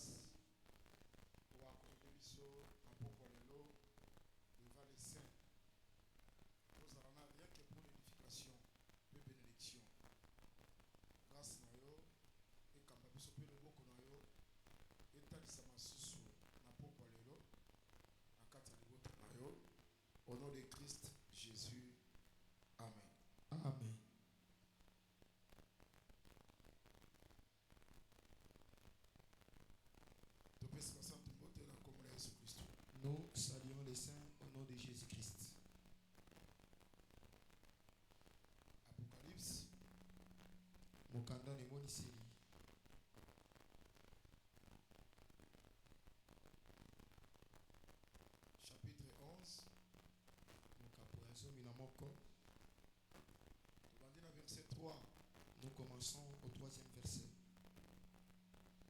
grâce pour accorder biso à Pokolelo devant les saints. Nous allons rien que pour l'édification et bénédiction. Grâce à yo et quand biso pe le boko na yo et talisa masusu na Pokolelo na kati ya libota na yo au nom de Christ Jésus. Amen. Amen. Nous saluons les saints au nom de Jésus-Christ. Apocalypse. Mokanda ne moniseli. Chapitre 11. Verset 3. Nous commençons au 3e verset.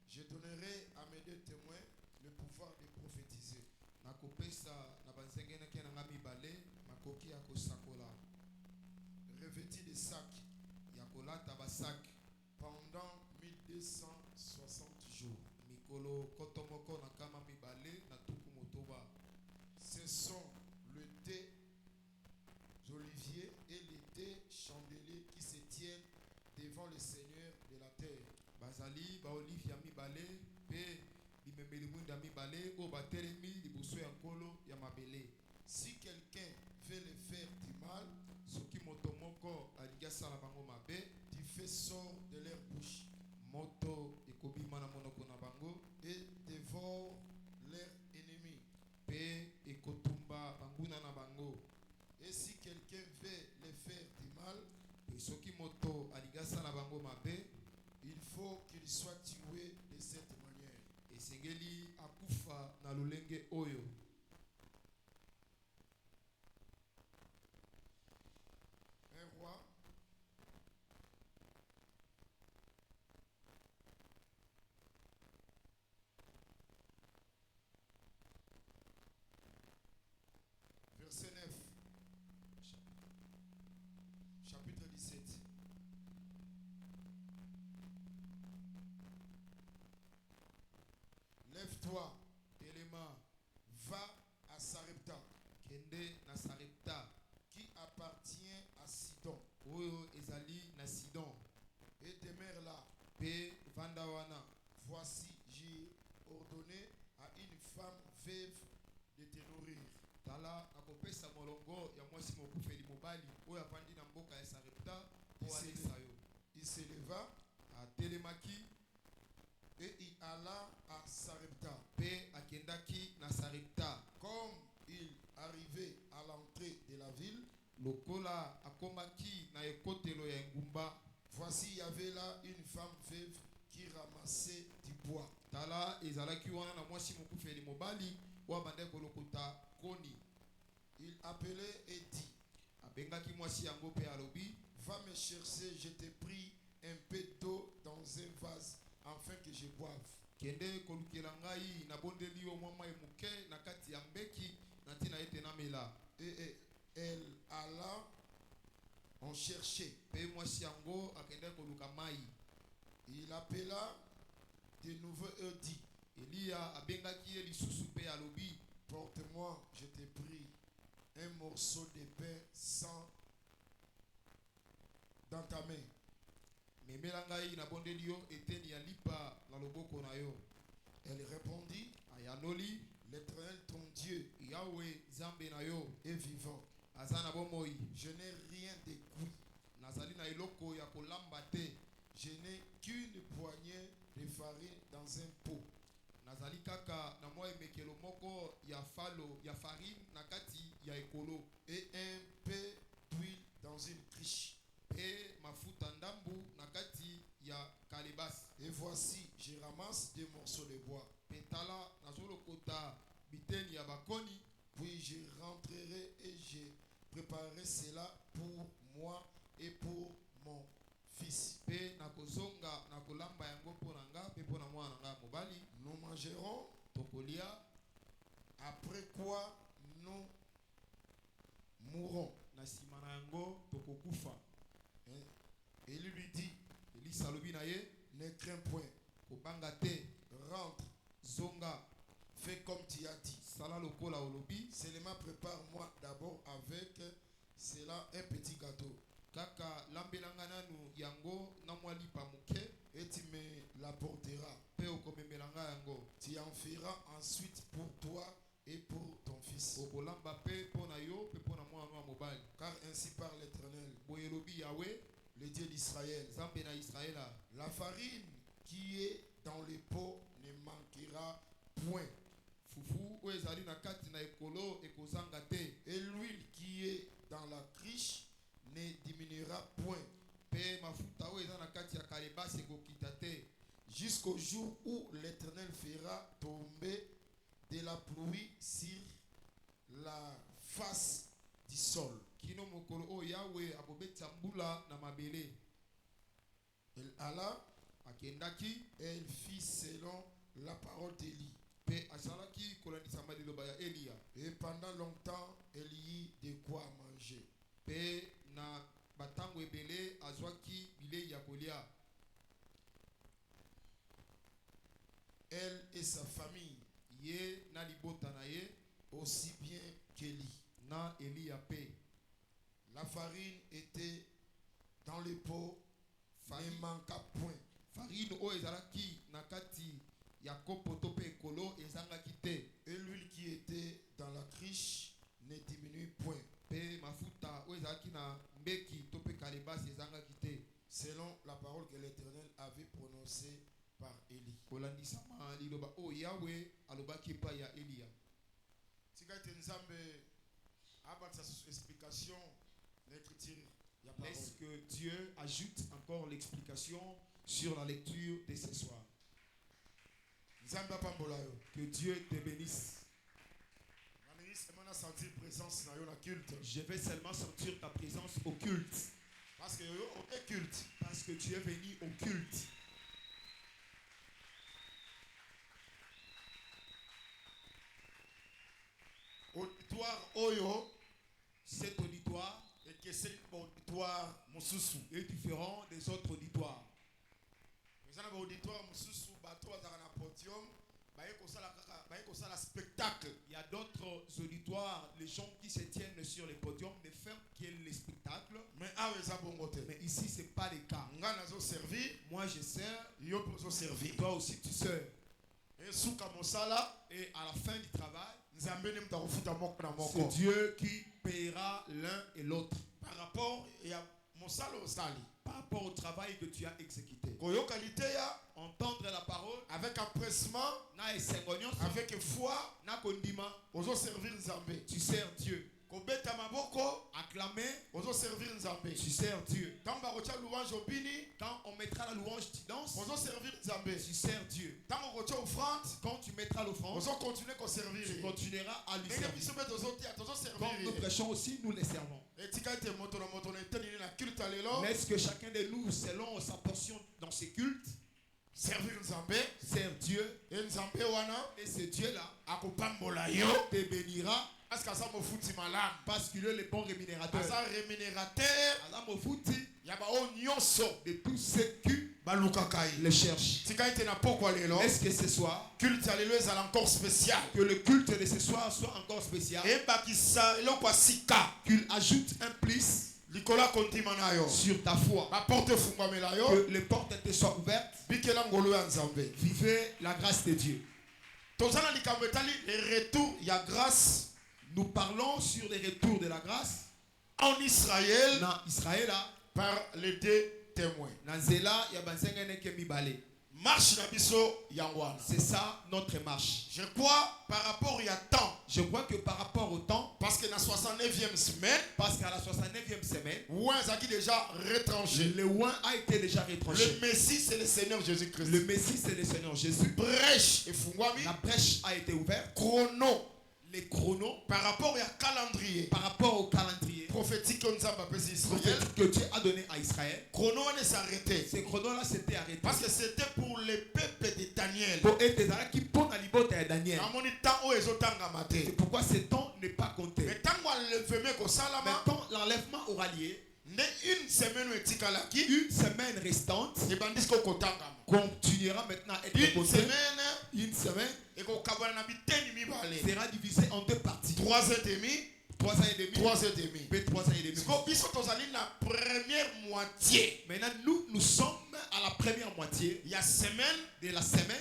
Je donnerai à mes deux témoins le pouvoir de prophétiser. Revêtis de sacs pendant 1260 jours. Ce sont le thé d'olivier et les thé chandeliers qui se tiennent devant le Seigneur de la terre. Bazali ba olivia mibale pe bimemeli mibale o batelemi liboso ya nkolo ya mabele. Si quelqu'un veut le faire du mal, soki moto moko alingi sala bango mabe, du feu sort de leur bouche, moto ekobima na monoko na bango et dévore leurs ennemis, pe ekotumba banguna na bango. Et si quelqu'un veut le faire du mal, soki moto alingi sala bango mabe, il faut qu'il soit tué de cette manière. Esengeli akufa na lolenge oyo. Un roi verset 9 chapitre 17. Lève-toi, Téléma, va à Sarepta, kende na Sarepta, qui appartient à Sidon, oyo ezali na Sidon, et demeure là. Pe vandawana. Voici, j'ai ordonné à une femme veuve de te nourrir. Tala akopesa molongo ya mwasi mokufeli mobali oyo avandi na mboka ya Sarepta po alekisa yo. Il se leva a telemaki et il alla à Sarepta. Pe akendaki na Sarepta. Comme il arrivait à l'entrée de la ville, lokola akomaki na ekotelo ya ngumba, voici il y avait là une femme veuve qui ramassait du bois. Tala ezalaki wana na mwasi mokufeli mobali wa bande kolokota koni. Il appelait et dit, abengaki mwasi yango pe alobi, va me chercher, je t'ai pris un peu d'eau dans un vase afin que je boive. Kende kolukela ngai na bondeli yo mwa mai muke na kati ya mbeki na tina ete na mela. Et elle alla en chercher. Pe mwasi yango akende koluka mai. Il appela de nouveau et dit, Elia abengaki ye lisusu pe alobi, porte-moi, je t'ai pris un morceau de pain sans dans ta main. memela ngai na bondeli yo eteni ya lipa na loboko na yo. Elle répondit, ayanoli, l'Éternel ton Dieu, Yahweh Zambe na yo, est vivant. azana bomoi. Je n'ai rien de cuit. Nazali na iloko ya kolamba te. Je n'ai qu'une poignée de farine dans un pot. Nazali kaka na mwa emekelo moko ya falo ya farine na kati ya ekolo. Et un peu d'huile dans une cruche. Pe mafuta ndambu na kati ya kalebasi. Et voici, je ramasse des morceaux de bois. Petala nazolokota biteni ya bakoni. Puis je rentrerai et je préparerai cela pour moi et pour mon fils. Pe nakozonga nakolamba yango pona nga pe pona mwana nga mobali. Nous mangerons, tokolia, après quoi nous mourrons. Na sima na yango tokokufa. Et il lui dit, Elisa lobi na ye, ne crains point, kobanga te, rentre zonga Fais comme tu as dit. sala lokola olobi Seulement prépare-moi d'abord avec cela un petit gâteau. kaka lambelanga nanu yango na mwa lipa moke Et tu me l'apporteras. mpe okomemelanga yango Tu en feras ensuite pour toi et pour ton fils. okolamba mpe mpo na yo mpe mpo na mwana wa mobali Car ainsi parle l'Éternel, boye elobi yawe le Dieu d'Israël. nzambe na israela La farine qui est dans les pots ne manquera point. fufu oyo ezali na kati na ekolo ekozanga te Et l'huile qui est dans la cruche ne diminuera point. mpe mafuta oyo eza na kati ya kalebasi ekokita te Jusqu'au jour où l'Éternel fera tomber de la pluie sur la face du sol. kino mokolo oyo yawe akobetisa mbula na mabele Elle alla akendaki et elle fit selon la parole d'Élie. mpe asalaki kolandisama liloba ya eliya Et pendant longtemps, elle y eut de quoi manger. mpe na batango ebele azwaki bilei ya kolia Elle et sa famille, ye na libota na ye aussi bien qu'Élie. na eliya mpe La farine était dans les pots, ne manqua point. farine oyo ezalaki na kati ya kopo to mpe ekolo ezangaki te Et l'huile qui était dans la cruche ne diminue point. mpe mafuta oyo ezalaki na mbeki to mpe kalebasi ezangaki te Selon la parole que l'Éternel avait prononcée par Élie. kolandisama liloba oyo yawe alobaki epai ya eliya Tika ete nzambe abatisa explication l'écriture ya parole. laisse que Dieu ajoute encore l'explication sur la lecture de ce soir. Nzambe apambola yo. Que Dieu te bénisse. Nani seulement sentir présence na yo na culte. Je vais seulement sentir ta présence au culte. Parce que yo est culte. Parce que tu es venu au culte. Auditoire oyo Cet auditoire et que c'est auditoire mosusu. est différent des autres auditoires. Nous avons auditoire mosusu bato azaka na podium baye kosala spectacle. Il y a d'autres auditoires, les gens qui se tiennent sur les podiums ne font que les spectacles. Mais awa eza bongo te. Mais ici, ce n'est pas le cas. Nga nazo servir, Moi, je sers, yo pozo servir. toi aussi, tu sers. Et suka mosala, Et à la fin du travail, nzambe ne mutakufuta moko na c'est moko. Dieu qui paiera l'un et l'autre Par rapport ya mosala osali. par rapport au travail que tu as exécuté. Koyo qualité ya Entendre la parole, avec empressement, na esengonyo, avec foi, na kondima, ozo servir nzambe. tu sers Dieu. Kobeta maboko, Acclamer, ozo servir nzambe. tu sers Dieu. Quand bakotia louange obini, Quand on mettra la louange, tu danses, ozo servir nzambe. tu sers Dieu. Tant kotia offrande, Quand tu mettras l'offrande, ozo continuer ko servir. tu continueras à lui Ndenge servir. biso beto ozo tia, tozo Quand nous servir. prêchons aussi, nous les servons. Etika ete moto na etenini na culte lelo, Laisse que chacun de nous, selon sa portion dans ses cultes, servir nzambe, sert Dieu. et nzambe wana Et ce Dieu-là akopambola yo te bénira parce que asa mofuti malamu. parce qu'il est le bon rémunérateur. Asa rémunérateur Adam Mofuti ya bao nyonso de tous ceux qui balukaka ye. le cherchent. Tika ete na pokwa lelo, Est-ce que ce soir, culte ya lelo ezala encore spécial. que le culte de ce soir soit encore spécial, Ebakisa eloko ya sika qu'il ajoute un plus likolo ya kondima na yo. sur ta foi, Baporte efungwamela yo, que les portes te soient ouvertes. bikela ngolo ya nzambe. Vivez la grâce de Dieu. Toza na likambo etali le retour ya grâce Nous parlons sur les retours de la grâce en Israël dans Israël, par les deux témoins. dans Zéla, il y a Banzengeneke Mibale. Marche na biso yangwana. C'est ça notre marche. Je crois par rapport ya temps, Je crois que par rapport au temps, parce que na 69e semaine, parce qu'à la 69e semaine, ouin zaki déjà retranché. le oin a été déjà retranché. Le Messie c'est le Seigneur Jésus-Christ. Le Messie, c'est le Seigneur Jésus. Brèche efungwami, La brèche a été ouverte. chrono Les chronos, par rapport ya calendrier par rapport au calendrier prophétique que nous avons appelé Israël, prophétique que Dieu a donné à Israël, chrono on s'est arrêté ces chronos-là s'étaient arrêtés. parce que c'était pour le peuple de Daniel. Pour être des arrêts qui pondent à l'ibota et Daniel. Na moni temps o ezotanga C'est maté. pourquoi ce temps n'est pas compté. Mais tant qu'on leveme ko Mais salama, quand l'enlèvement aura lieu, Une semaine etikalaki. Une semaine restante Et bandisco kotanga. continuera maintenant à être Une posée. semaine. Une semaine Et qu'on kabana na biteni mibale. sera divisée en deux parties. 3 ans et demi. 3 ans et demi. 3 ans et demi. Puis 3 ans et demi. Parce que biso tozali na première moitié. Maintenant, nous sommes à la première moitié Il y a semaine. de la semaine.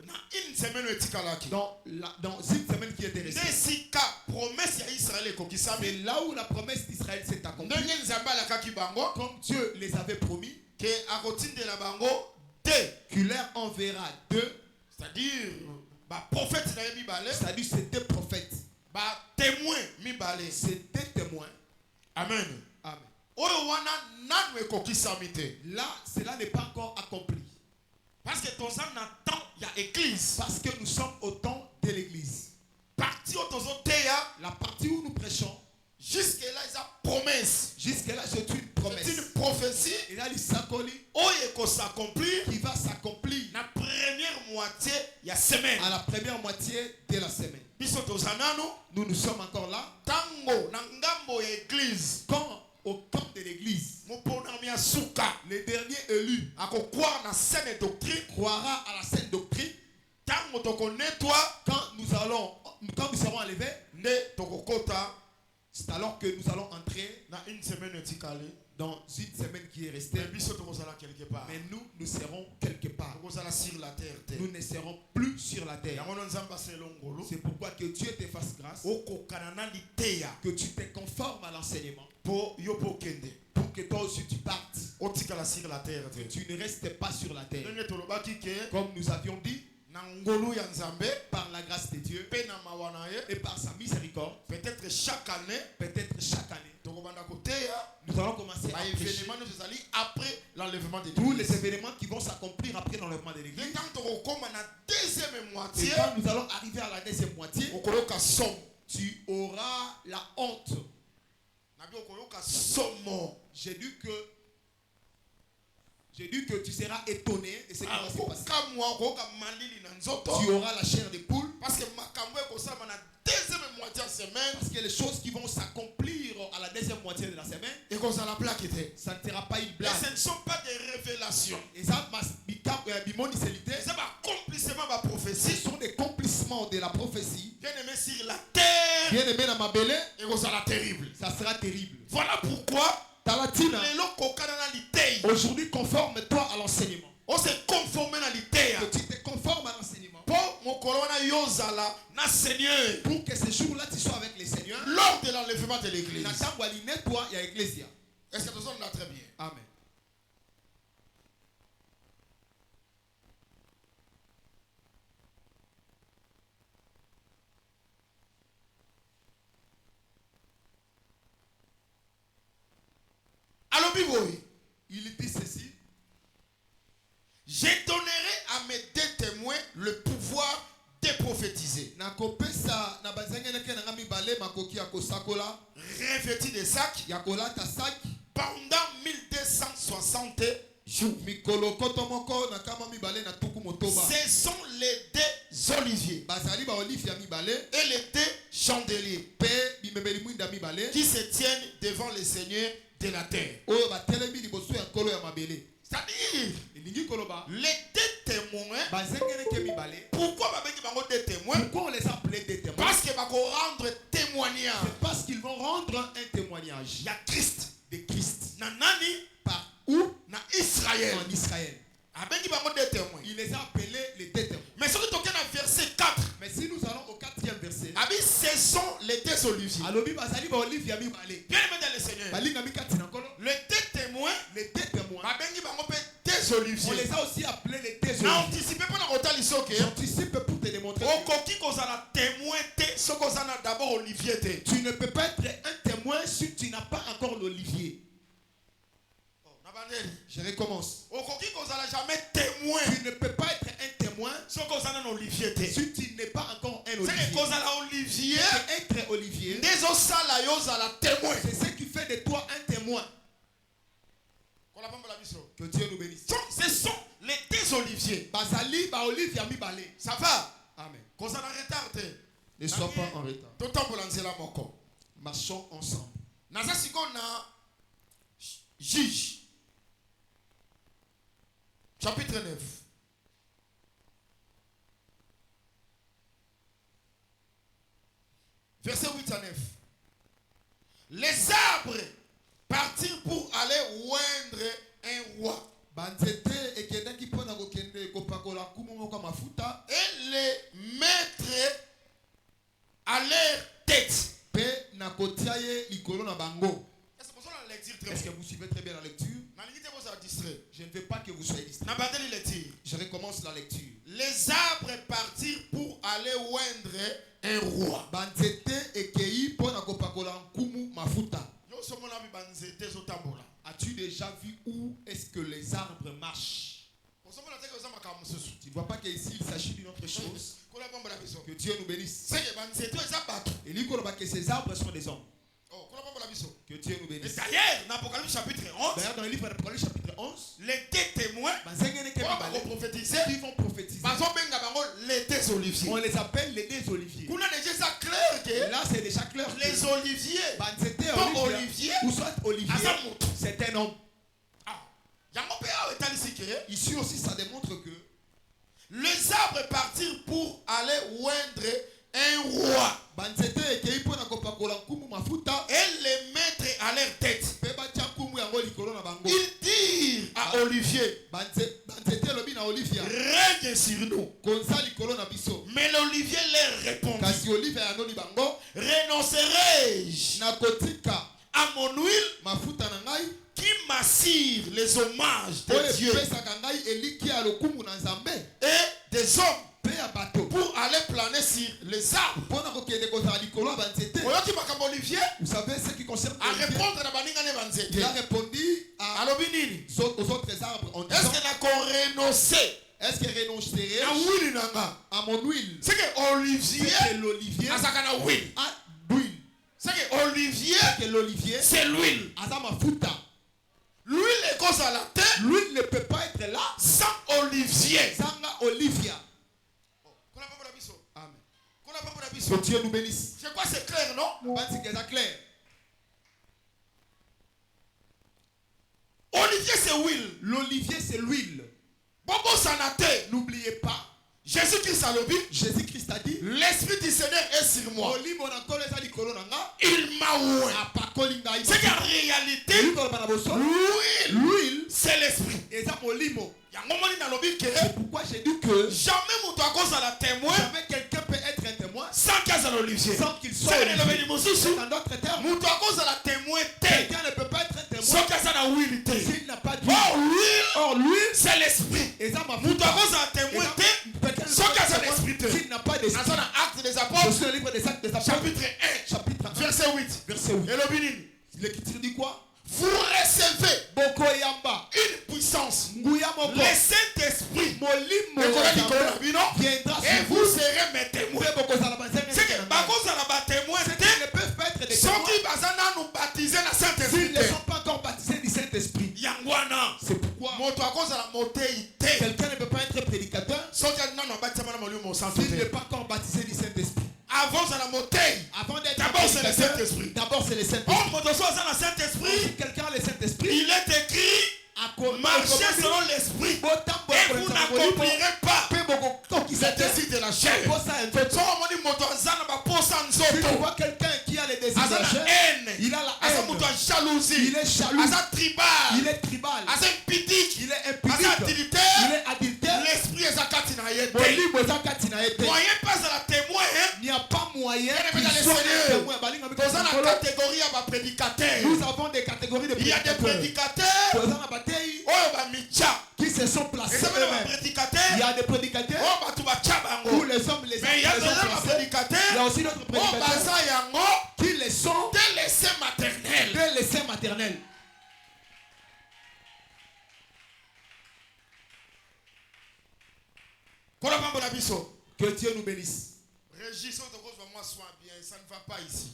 Na une semaine etikalaki. Dans une semaine qui était restée. Nesika promesse ya Israël C'est ekokisami. là où la promesse d'Israël s'est accomplie. Ndenge nzambe alakaki bango. Comme Dieu les avait promis, Que akotindela bango te. qu'il leur enverra deux, C'est-à-dire ba prophète na ye mibale. c'est-à-dire ces deux prophètes, Ba témoin mibale. ces deux témoins. Amen. Amen. Oyo wana nanu ekokisami te. Là, cela n'est pas encore accompli. Parce que ton sang n'attend, il y a église. Parce que nous sommes au temps de l'église. Parti au tozo teya, La partie où nous prêchons, jusque-là, il y a promesse. jusque-là, c'est une promesse. C'est une prophétie. Et là, il s'accomplit, Oyo s'accomplir. qui va s'accomplir La première moitié, il y a semaine. à la première moitié de la semaine. Biso tozanano, Nous sommes encore là. tango, na ngambo ya église. Quand au camp de l'église, Moponami asuka. le dernier élu Ako croire na saine doctrine. croira à la sainte doctrine. Tango toko nettoie. Quand nous serons enlevés, Ne toko kota. c'est alors que nous allons entrer Na une semaine etikale. dans une semaine qui est restée. Mais biso toko zala quelque part. Mais nous serons quelque part. Toko zala sur la terre. Nous ne serons plus sur la terre. Yango nzamba selongolo. C'est pourquoi que Dieu te fasse grâce, Oko kanana liteya. que tu te conformes à l'enseignement, Po yopo kende. pour que toi aussi tu partes. Otikala sur la terre. Que tu ne restes pas sur la terre. Ndenge tolobaki ke Comme nous avions dit, na ngolu ya nzambe par la grâce de Dieu pe na mawana ye. et par sa miséricorde, Peut-être chaque année peut-être chaque année, tokobanda koteya. nous allons commencer à Ba prêcher événement nous ezali après l'enlèvement de tous l'église. les événements qui vont s'accomplir après l'enlèvement de Le l'église. temps tokokoma na deuxième Et moitié. quand nous allons arriver à la deuxième moitié, Okoloka somme. tu auras la honte. Nabi okoloka somme. J'ai dit que tu seras étonné de ce qui va se passer. Okoka mwa okoloka malili na nzoto. Tu auras la chair de poule Parce que makambo ekosama na deuxième moitié ya semaine. parce que les choses qui vont s'accomplir à la deuxième moitié de la semaine, Ekozala plaque te. ça ne sera pas une Mais blague. ce ne sont pas des révélations. Et ça, bimonicalité, C'est un accomplissement de la ce prophétie. sont des accomplissements de la prophétie. Bien aimé sur la terre. Bien aimé dans ma belle, Et vous allez terrible. ça sera terrible. Voilà pourquoi. Talatina, Les locaux canalisés. aujourd'hui, conforme-toi à l'enseignement. On s'est conformé à l'idée. Que tu te conformes à l'enseignement. Pour mon corona yozala na Seigneur. Pour que ce jour-là, tu sois avec les seigneurs. Lors de l'enlèvement de l'église. Natangwa toi, il y a Ecclesia. Est-ce que tout ça nous l'a très bien? Amen. Alors, Biboui, Il dit ceci. je donnerai à mes deux témoins le pouvoir de prophétiser. Nakopesa na bazangeleke na ngami bale makoki ya kosakola Revêtis des sacs ya kolata sac pendant 1260 jours. mikolo koto moko na kama mibale na tuku motoba. Ce sont les deux oliviers Bazali ba olive ya mibale et les deux chandeliers pe bimemeli mwinda mibale qui se tiennent devant le Seigneur de la terre. oyo batelemi liboso ya nkolo ya mabele. C'est-à-dire, Elingi koloba les deux témoins, bazengeleke mibale. pourquoi babengi bango des témoins? Pourquoi on les a appelés des témoins? Parce que bako rendre témoignage. C'est parce qu'ils vont rendre un témoignage Il y a Christ. de Christ. Na nani? Par où? Na Israël. En Israël. Abengi bango des témoins. Il les a appelés les deux témoins. Mais ce qui toquait dans verset 4, Mais si nous allons au 4e verset, Abi, ce sont les deux oliviers. alobi bazali ba olive ya mibale. Bien aimé dans le Seigneur. Balinga mikati na nkolo. Les deux témoins, Les deux témoins. Abengi bango pe deux On oliviers. les a aussi appelés les deux Na oliviers. anticiper pendant kota lisoke. J'anticipe pour te démontrer. Okoki kozala témoin te, so kozala d'abord olivier te. Tu ne peux pas être un témoin si tu n'as pas encore l'olivier. Je recommence. Okoki kozala jamais témoin. Tu ne peux pas être un témoin So kozala na olivier te. si tu n'es pas encore un C'est que olivier. kozala olivier. Être olivier, Des osala yozala témoin. c'est ce qui fait de toi un témoin. Que Dieu nous bénisse. Ce sont les deux oliviers. Bazali ba olive ya mibale. Ça va? Amen. Kozala retard te. Ne sois pas en retard. Totambola nzela moko. Marchons ensemble. Naza siko na Juge. Chapitre 9. Verset 8 à 9. Les arbres partirent pour aller oindre un roi. Et les mettre à leur tête. Est-ce que vous suivez très bien la lecture? Je ne veux pas que vous soyez distrait. Je recommence la lecture. Les arbres partirent pour aller oindre un roi. As-tu déjà vu où est-ce que les arbres marchent? Tu ne vois pas qu'ici il s'agit d'une autre chose. Que Dieu nous bénisse. Et lui, que ces arbres sont des hommes. Que Dieu nous bénisse. D'ailleurs, dans l'Apocalypse chapitre 11, dans le livre d'Apocalypse chapitre 11, les deux témoins ils vont prophétiser. On les appelle les deux oliviers. Là, c'est déjà clair. Les oliviers, ou soit olivier, c'est un homme. Ici aussi, ça démontre que les arbres partirent pour aller oindre un roi et les mettre à leur tête. Ils dirent à Olivier, règne sur nous. Mais l'olivier leur répondit, renoncerai-je à mon huile qui m'assire les hommages de Dieu et des hommes pour aller planer sur les arbres? Vous savez ce qui concerne À Olivier, répondre à la il a répondu aux autres arbres en est-ce disant, que qu'on renoncer est-ce que renoncerait à à mon huile? c'est que Olivier C'est l'olivier a sa huile. a d'huile. C'est que Olivier Que l'olivier c'est l'huile. a sa mafuta. L'huile est cause à la terre L'huile ne peut pas être là sans Olivier. sans Olivia. Amen. Que Dieu nous bénisse. Je crois que c'est clair, non? C'est clair. Olivier c'est huile. L'olivier c'est l'huile. Bobo Sanate. N'oubliez pas, Jésus-Christ a lobby. Jésus-Christ a dit, L'Esprit du Seigneur est sur moi. Il m'a oué. C'est qu'en réalité, l'huile, c'est l'Esprit. et ça molimo. C'est pourquoi j'ai dit que jamais mon à cause à la témoin jamais quelqu'un peut être un témoin sans qu'il soit l'olivier. sans qu'il soit C'est olivier. le Dans d'autres termes, mon à cause à la témoin quelqu'un ne peut pas être un témoin sans qu'il soit la huile. s'il n'a pas d'huile. Or l'huile, c'est l'Esprit. Et ça m'a Mon à cause à la témoin sans qu'il soit l'Esprit. s'il n'a pas d'esprit. Dans un acte des Je apôtres, suis le livre des Actes des Apôtres, chapitre 1, chapitre 1, verset 8. verset 8. Et le bénin. L'écriture dit quoi? Vous recevez Boko yamba, une puissance. nguya moko, Le Saint-Esprit molimo viendra et sur vous vous. serez mes témoins. C'est que cause à la témoin, Ils ne peuvent pas être des ceux témoins qui basana nous baptiser dans Saint-Esprit. s'ils ne sont pas encore baptisés du Saint-Esprit. Yangwana. C'est pourquoi Moto à cause à la motéité. quelqu'un ne peut pas être prédicateur Ceux qui n'ont pas baptisé dans mon sang. s'il n'est pas encore baptisé du Saint-Esprit. Avant à la motéité. Avant d'être D'abord c'est le prédicateur, Saint-Esprit. d'abord c'est le Oh, Saint-Esprit. moto soit dans le Saint-Esprit. Si quelqu'un a le Saint-Esprit, Il est écrit, marchez selon l'Esprit et vous n'accomplirez pas les désirs de la chair. Si tu vois quelqu'un qui a les désirs de la chair, il a la haine, jalousie, il est jaloux, tribal, il est tribal, impudique, il est impudique, il est adultère, l'esprit est Molimo ezakati na ete. moyen pas à la témoin. Il n'y a pas moyen Il y a qu'ils soient des témoins. dans la catégorie à prédicateur. Nous avons des catégories de Il y a des prédicateurs prédicateurs qui se sont placés il eux-mêmes. Il y a des prédicateurs où les hommes les mais il y a les ont placés. Il y a aussi d'autres prédicateurs qui les sont dès les seins maternels. dès les seins maternels. Que Dieu nous bénisse. Régis, moi sois bien, ça ne va pas ici.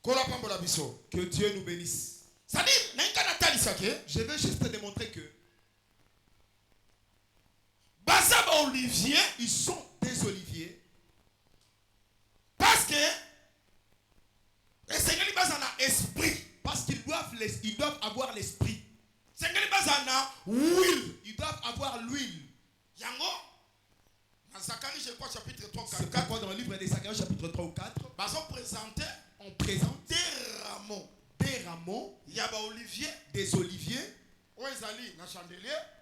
Que Dieu nous bénisse. C'est-à-dire, Je vais juste te démontrer que olivier, ils sont des oliviers parce que esprit. Parce qu'ils doivent avoir l'esprit. Ils doivent avoir l'huile. Je crois, chapitre 3, C'est pourquoi dans le livre des Zacharie, chapitre 3 ou 4, on présente des rameaux, des oliviers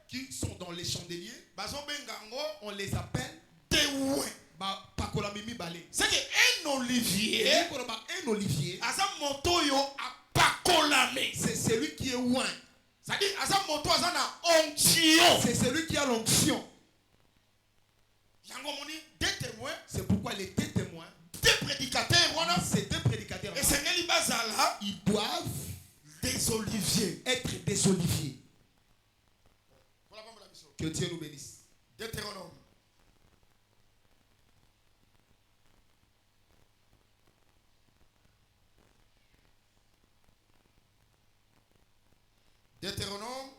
qui sont dans les chandeliers. On les appelle des ouins. C'est qu'un olivier, un olivier, c'est celui qui est ouin. C'est-à-dire, c'est celui qui a l'onction. C'est pourquoi les deux témoins, deux prédicateurs, ces deux prédicateurs, ils doivent des oliviers. être des oliviers. Que Dieu nous bénisse. Deutéronome. Deutéronome,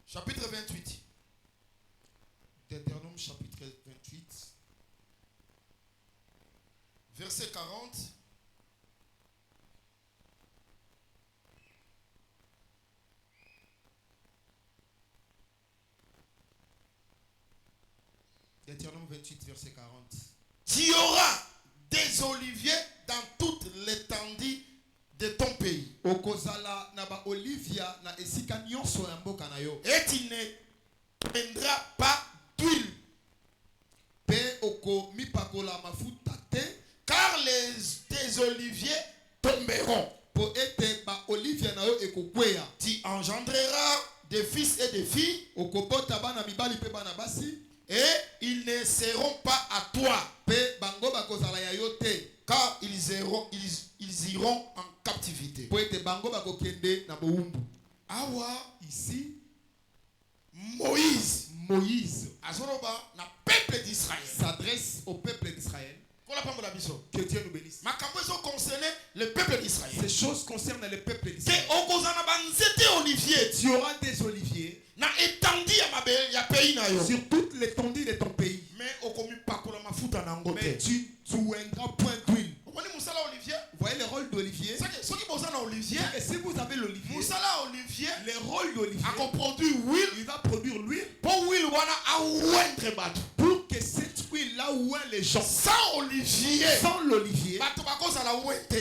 chapitre 28. Deutéronome, chapitre 28. Verset 40. Deutéronome 28, verset 40. Tu auras des oliviers dans toute l'étendue de ton pays. Et tu ne prendras pas d'huile. Car tes oliviers tomberont. Tu engendreras des fils et des filles. Et ils ne seront pas à toi. Car ils iront en captivité. Ici, Moïse s'adresse au peuple d'Israël. Que Dieu nous bénisse. Le peuple d'Israël. Ces choses concernent le peuple d'Israël. Tu auras des oliviers sur toute l'étendue de ton pays. Mais tu n'oindras point d'huile. Vous voyez le rôle d'olivier? Et si vous avez l'olivier, le rôle d'olivier, il va produire l'huile pour que cette huile-là ouin les gens. Sans l'olivier,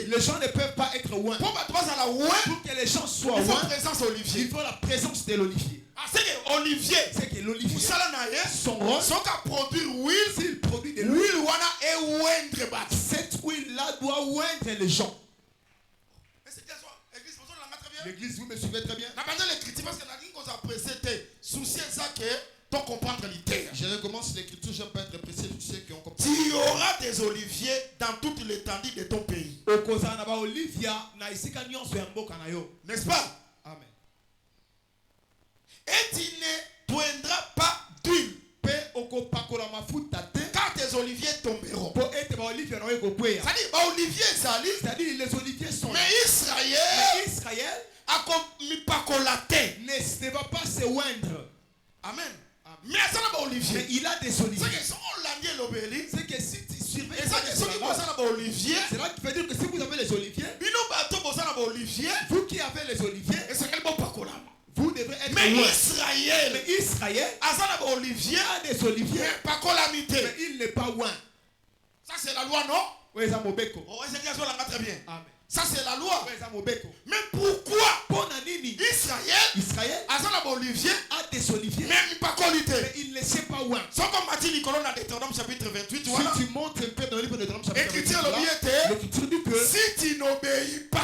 les gens ne peuvent pas être ouin. Pour que les gens soient ouin, il faut la présence de l'olivier. C'est que l'olivier, son rôle, s'il produit de l'huile, cette huile-là doit oindre les gens. L'église, vous me suivez très bien. Je recommence l'écriture, je peux être précis, tu sais qu'on comprend. Tu auras des oliviers dans toute l'étendue de ton pays. N'est-ce pas? Amen. Et tu ne doindras pas d'huile. Car tes oliviers tomberont. C'est-à-dire les oliviers sont là. Mais Israël ne va pas se oindre. Amen. Mais il a des oliviers. C'est que si tu surveilles, c'est là qui veut dire que si vous avez les oliviers, vous qui avez les oliviers, vous devrez être mais loin. Israël a des oliviers, mais il n'est pas loin. Ça c'est la loi, non? Oui, ça m'a très bien. Amen. Ça c'est la loi. Mais pourquoi Israël a des oliviers, mais il ne sait pas où. C'est comme Matthieu Nicolas dans Deutéronome chapitre 28. Si tu montes un peu dans le livre de Deutéronome chapitre 28, l'écriture dit que si tu n'obéis pas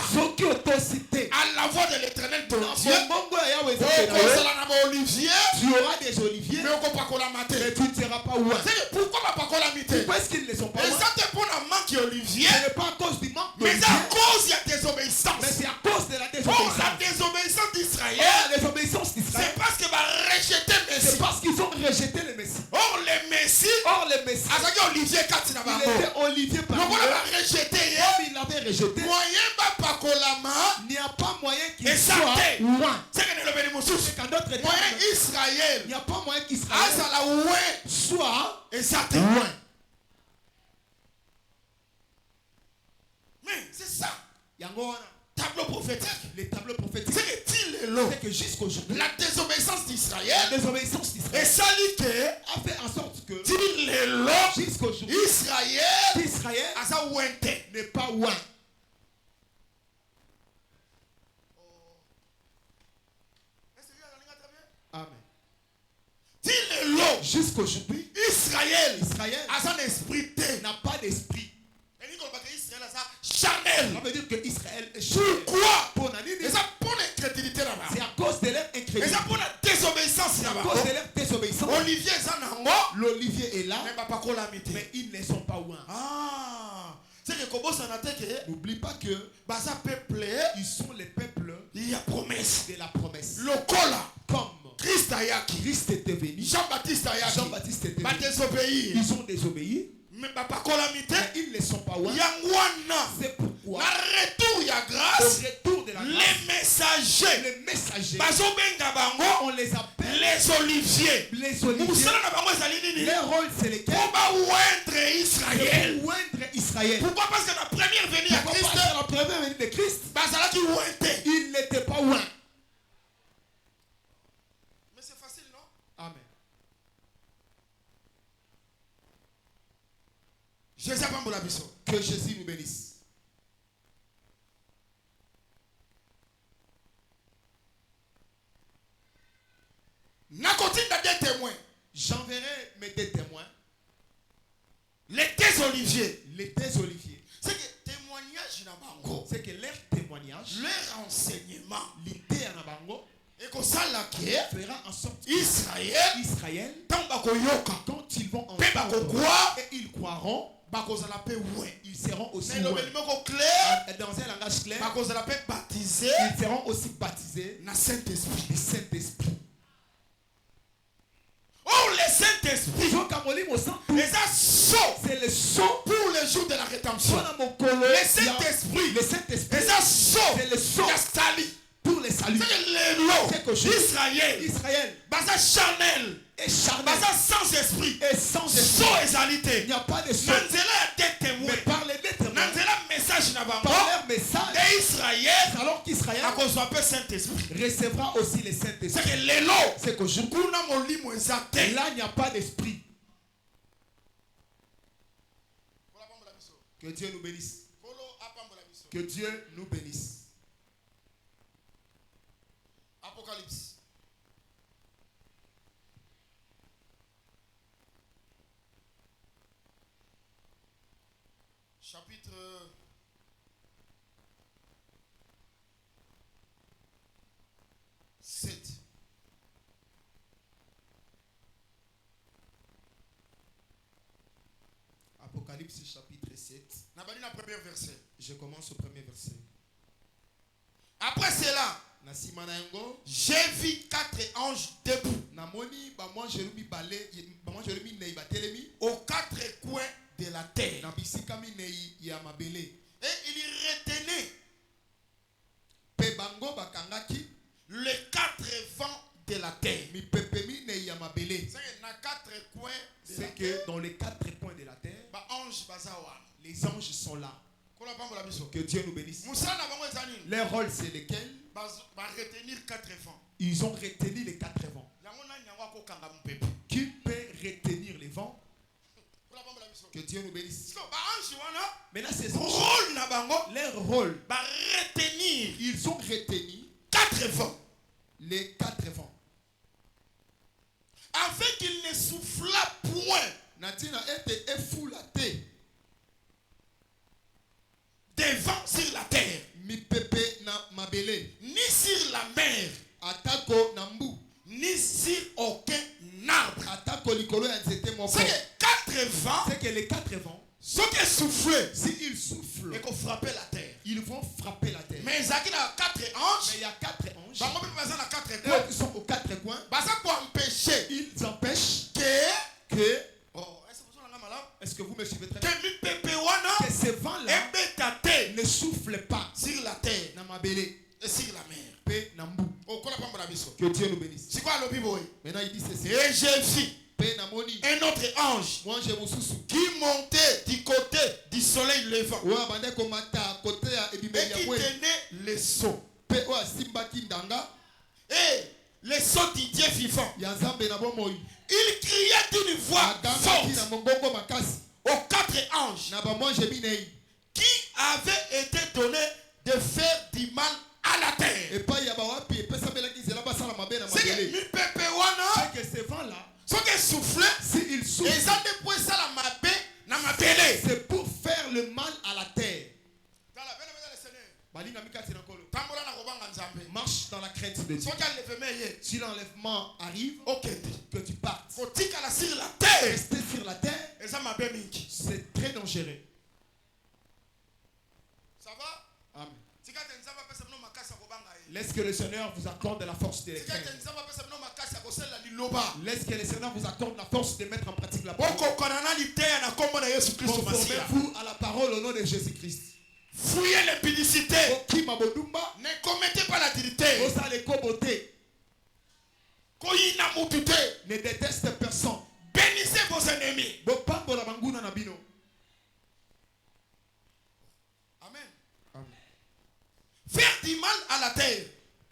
à la voix de l'Éternel ton Dieu, tu auras des oliviers, mais tu ne seras pas où. Pourquoi est-ce qu'ils ne sont pas où? Ce n'est pas à cause du manque mais d'oliviers, à cause de la désobéissance. mais c'est à cause de la désobéissance. La désobéissance d'Israël, La désobéissance d'Israël, c'est parce que va rejeter le Messie. c'est parce qu'ils ont rejeté le Messie. Or le Messie, il était Olivier parmi eux. il Il l'avait rejeté. pakolama. Il n'y a pas moyen qu'il Et ça soit t'est. loin. C'est que nous le bénissons. C'est qu'en d'autres termes, Moyen il Israël. n'y a pas moyen qu'Israël Azala loin. soit Et ça t'est loin. Mais c'est ça. Yango, Tableau prophétique. les tableaux prophétiques. C'est que l'eau. C'est que jusqu'aujourd'hui, La désobéissance la d'Israël. désobéissance Et d'Israël ça dit que. a fait en sorte que Jusqu'aujourd'hui. Israël. Israël Asa ouente. n'est pas loin. Amen. Dis-le. Jusqu'aujourd'hui, Israël. Israël Asa un esprit. n'a pas d'esprit. Israël asa charnel. Ça veut dire que Israël est charnel. Pourquoi? Pour la Et ça pour l'incrédulité là-bas. c'est à cause de leur Et incrédulité. ça pour la désobéissance C'est à là-bas. cause de leur désobéissance. Olivier Zanango. L'olivier est là, Mais pas quoi la mité. mais ils ne sont pas loin. Ah. C'est que Kobo Sanateke. N'oublie pas que Baza peuple. ils sont les peuples Il y a promesse. de la promesse. Lokola. Comme Christ Ayaki. Christ était venu, Jean-Baptiste Ayaki. Jean-Baptiste était Va venu. désobéir. Ils ont désobéi, Mais pas quoi la mité. mais ils ne sont pas loin. Yangwana. C'est pourquoi, Na retour ya au grâce. retour de la grâce, Les messagers. les messagers, Bazo benga bango. on les appelle Les oliviers. les oliviers. Musala na bango ezali nini? Leur rôle, c'est lesquels? Pour ba oindre Israël. Pour oindre Israël. Pourquoi? Parce que la première venue à Pourquoi? Christ, Parce que la première venue de Christ, bazalaki ointe. il n'était pas loin. Mais c'est facile, non? Amen. Jésus apambola biso. Que Jésus nous bénisse. Nakotinda des témoins. J'enverrai mes deux témoins, Les deux oliviers. les deux oliviers. C'est que témoignage na bango. C'est que leur témoignage, Leur enseignement. l'idée en abango, Et que ça la qui fera en sorte Israël. qu'Israël, Tant bakoyoka. quand ils vont Pe entendre, bakokwa. et ils croiront, Bakozala pe ouin. ils seront aussi Mais le loin. béniment clair. Dans un langage clair, Bakozala pe baptisé. ils seront aussi baptisés Na Saint-Esprit. du Saint-Esprit. Oh, le Saint-Esprit. Ils ont camolé mon sang. Les a saut C'est le saut pour le jour de la rédemption. sur mon colo. Le Saint-Esprit. Le Saint-Esprit, Les a saut. c'est le saut Yastali. pour les saluts. C'est que les lots. C'est que je- Israël. Israël Baza charnel. est charnel Baza sans esprit. et sans esprit. Saut et Il salité. n'y a pas de saut. Nanzela a des témoins. Mais par les deux témoins, Nanzela message na bango. par leur message, Et Israël. alors qu'Israël A cause un peu Saint-Esprit. recevra aussi le C'est Saint-Esprit. que les lots. C'est que je Kuna molimo ezate. et là, il n'y a pas d'esprit. Que Dieu nous bénisse. Que Dieu nous bénisse. Apocalypse. Chapitre 7. Apocalypse chapitre 7. Nabali na premier verset. Je commence au premier verset. Après cela, Nasimana yango, j'ai vu 4 anges debout namoni bamwa jerumi bale, bamwa jerumi nei batelemi aux 4 coins de la terre. na bisika minei ya mabele. Et il retenait Pe bango bakangaki les 4 vents de la terre. mipepe minei ya mabele. C'est dans 4 coins de la C'est terre. que dans les quatre coins de la terre, Ba ange bazawa. les anges sont là. Kola pambola biso. Que Dieu nous bénisse. Moussa na bango ezani. Leur rôle, c'est lequel? Ba retenir 4 vents. Ils ont retenu les quatre vents. Yango na nyango akokanga mpepe. Qui peut retenir les vents? Kola pambola biso. Que Dieu nous bénisse. So ba ange wana Maintenant, ces anges, rôle na bango leur rôle, ba retenir ils ont retenu 4 vents les quatre vents. afin qu'il ne souffla point Natina était effoulaté. des vents sur la terre, Mi pepe na mabele. ni sur la mer, Atako nambu. ni sur aucun arbre. Atako likolo ya nzete moko. C'est que 4 vents, C'est que les quatre vents, ceux qui soufflaient, s'ils soufflent, et qu'on frappait la terre. ils vont frapper la terre. Mais Zaki a 4 Mais anges, il y a quatre anges. bango pe baza na 4 Eux coins, qui sont aux quatre coins, baza pour empêcher ils empêchent que que, oh, est-ce que vous me suivez très bien, que mi pepe wana que ces vents-là ebetate ne soufflent pas sur la terre. mabele et sur la mer. pe na mbu. Que Dieu nous bénisse. C'est quoi le Bible? Maintenant il dit ceci. Et j'ai vu Pe na moni. un autre ange Moi je vous sous. qui montait du côté du soleil levant Wa bande ko mata côté ya et ebimeli qui ya mwe. tenait les sceaux. Pe wa simba kindanga. Et les sceaux du Dieu vivant. Ya nzambe na bomoi. Il criait d'une voix forte na mongongo makasi. aux 4 anges Na ba moi je binei. qui avaient été donnés de faire du mal à la terre. Et pas ya ba wapi e pesa bela kizela ba sala mabe na C'est que mabele. mi pepe wana, C'est que ce vent là, ce qui souffle, si il souffle, et ça ne peut ça la mabe na mabele. c'est pour faire le mal à la terre. Balinga mikati na kolo. Tambola na kobanga nzambe. Marche dans la crainte de Dieu. Soki aleveme ye, Si l'enlèvement arrive, okende. que tu partes. Kotikala sur la terre. Rester sur la terre, Eza mabe mingi. c'est très dangereux. Ça va? Amen. Tikate nzambe apesa bino makasi ya kobanga ye. Laisse que le Seigneur vous accorde la force de les Tikate craindre. nzambe apesa bino makasi ya kosala liloba. Laisse que le Seigneur vous accorde la force de mettre en pratique la parole. Okokana na liteya na kombo na Yesu Kristo Masiya. Conformez-vous à la parole au nom de Jésus-Christ. Fuyez l'impudicité. Okima bodumba, Ne commettez pas l'adultère. osale kobote, Koyina mutute. ne déteste personne. Bénissez vos ennemis. Bopambola banguna na bino. Amen. Amen. Faire du mal à la terre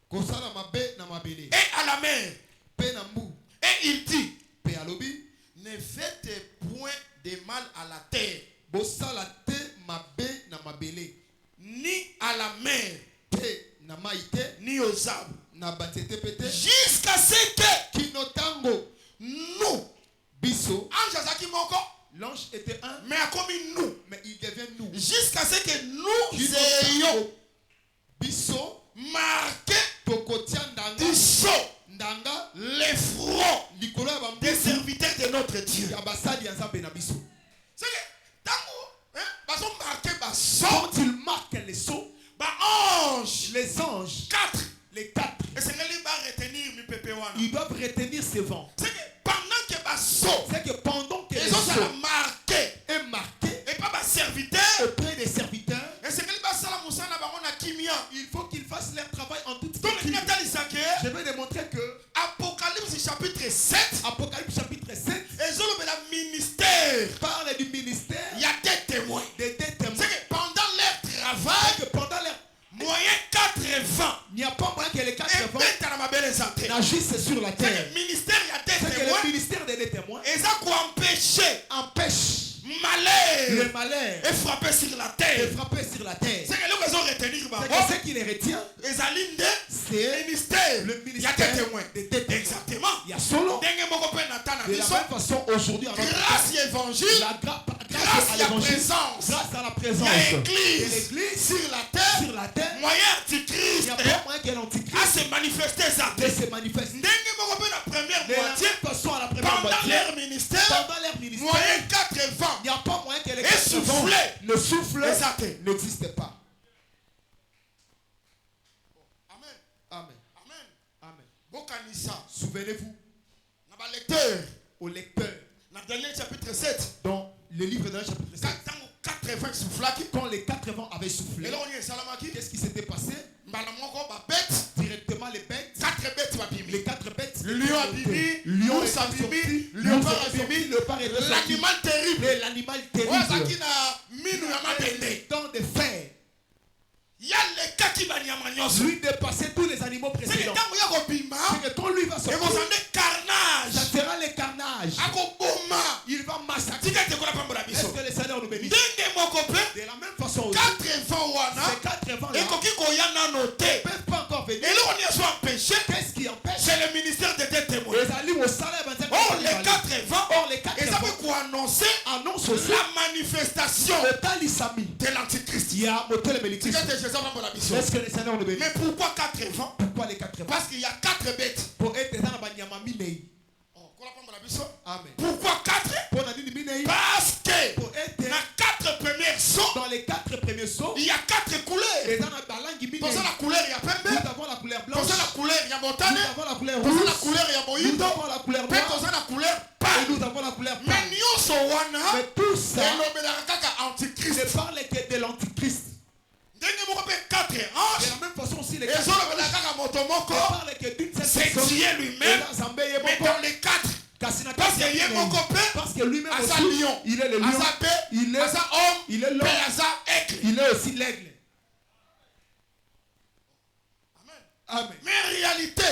Kosala mabe na mabele. et à la mer. Pe na mbu, Et il dit, pe alobi, ne faites point de mal à la terre, bosala te mabe na mabele. ni à la mer, Te na maite, ni aux arbres. na batete pete. Jusqu'à ce que Kinotango, nous, biso. ange azaki moko, L'ange était un, mais a commis nous. mais il devient nous. Jusqu'à ce que nous Kinotango, ayons biso, marqué tokotia ndanga, du sceau ndanga, les fronts likolo ya des bambusu, serviteurs de notre Dieu. ya basali ya nzambe na biso. C'est que, tango, baso marqué ba sceau, Quand il marque les sceaux, ba ange, les anges, 4. les 4, Et c'est que lui va retenir mi pepe wana. ils doivent retenir ces vents. C'est que pendant que ba sceau, C'est que pendant que les ils ont ça sceaux marqué, est marqué et pas ba serviteur, auprès des serviteurs, et c'est que lui va sala musana ba wana kimia. il faut qu'ils fassent leur travail en toute Donc il quiétude. a dit ça que Je vais démontrer que Apocalypse chapitre 7, Apocalypse chapitre 7 et zo le ministère, parle du ministère il y a des témoins. des deux témoins. C'est que pendant leur travail, Que pendant leur... moyen 80, Il n'y a pas moyen que les et 4 vents bête à ma belle santé. n'agissent sur la C'est terre. que ministère, il y a C'est des que témoins, le ministère des deux témoins et ça quoi empêcher empêche malheur le malheur et frapper sur la de terre. frapper sur la terre. C'est que nous raison retenir C'est bah, que ce qui les retient, les alinde c'est ministère. le Il y a ministère des témoins. des deux témoins. Exactement. Il y a solo. Ndenge moko pe natana De la biso. même façon, aujourd'hui, en notre Grâce à l'évangile, la grâce grâce à à la l'évangile, présence. grâce à la Il y présence a de l'église l'église sur la terre. sur la terre, Moyen il antichrist n'y a pas moyen que à l'antichrist se manifester ça. de se manifeste. Ndenge moko pe la première De la moitié même façon, à la première pendant moitié, leur ministère, pendant leur ministère, moyen 80. il n'y a pas moyen que les Et 4 vents, souffler. le souffle Exact. n'existe pas. Amen. Amen. Amen. Amen. Bokanisa. Souvenez-vous Na ba lecteur. aux lecteurs Na Daniel chapitre 7. dans le livre d'un chapitre 7, Tango 80 soufflaki. quand les 4 vents avaient soufflé, Et là on y est salamaki. qu'est-ce qui s'était passé? Mbala moko ba bête. Directement les bêtes, 4 bêtes va bimi. les 4 bêtes, Le lion a bimi, lion l'ours a est bimi, sorti, le léopard l'ours a est sorti, bimi, le léopard est sorti, l'animal terrible. et l'animal Ouais, terrible, zaki na minu ya mabende. dans de fer, Il y a les kaki banyama nyonso. lui dépasser tous les animaux C'est que précédents. tango ya kobima, C'est que quand lui va et sortir, vous en êtes carnage. ça sera le carnage. Akoboma. Il va massacrer. Tika te kola pambola Est-ce biso. que le Seigneur nous bénisse? Ndenge moko pe, De la même façon aussi, 80 wana, ces 4 vents-là ekoki koya nano te. ne peuvent pas encore venir. Et là on y est soit empêché. Qu'est-ce qui empêche? C'est le ministère des deux témoins. Les alliés au salaire, Or les 80, or les 4 et ça vents veut quoi annoncer annoncent aussi la manifestation le talisami. de l'antichrist. Il y a motel et Tika mélitis. te Jésus pambola biso. Est-ce que le Seigneur nous bénisse? Mais pourquoi 80? Pourquoi les 4 vents? Parce qu'il y a 4 bêtes. Pour être dans la banyama minei. Oh, kola pambola biso. Amen. Pourquoi 4? Pour la dîme minei. Parce que Pour être dans 4 premiers sauts, dans les 4 premiers sauts. il y a 4 couleurs. Et dans la balangue minei. Pour ça la couleur, il y a Nous pembe. avons la couleur Pour blanche. ça la couleur, il y a Nous montane. avons la couleur Pour ça la rouge. couleur, il y a Nous moïndo. avons la couleur Pour noire. ça la couleur Et pâle. nous avons la couleur Mais pâle. nyonso wana, Mais tout ça elobelaka kaka ne antichrist. parle que de l'antichrist. Ndenge moko pe 4 De anges, la même façon, Parce que lui-même Asa aussi, lion. il est le lion. Asa pe, Il est asa homme, il est l'homme. pe asa aigle. Il est aussi l'aigle. Amen. Amen. Mais en réalité,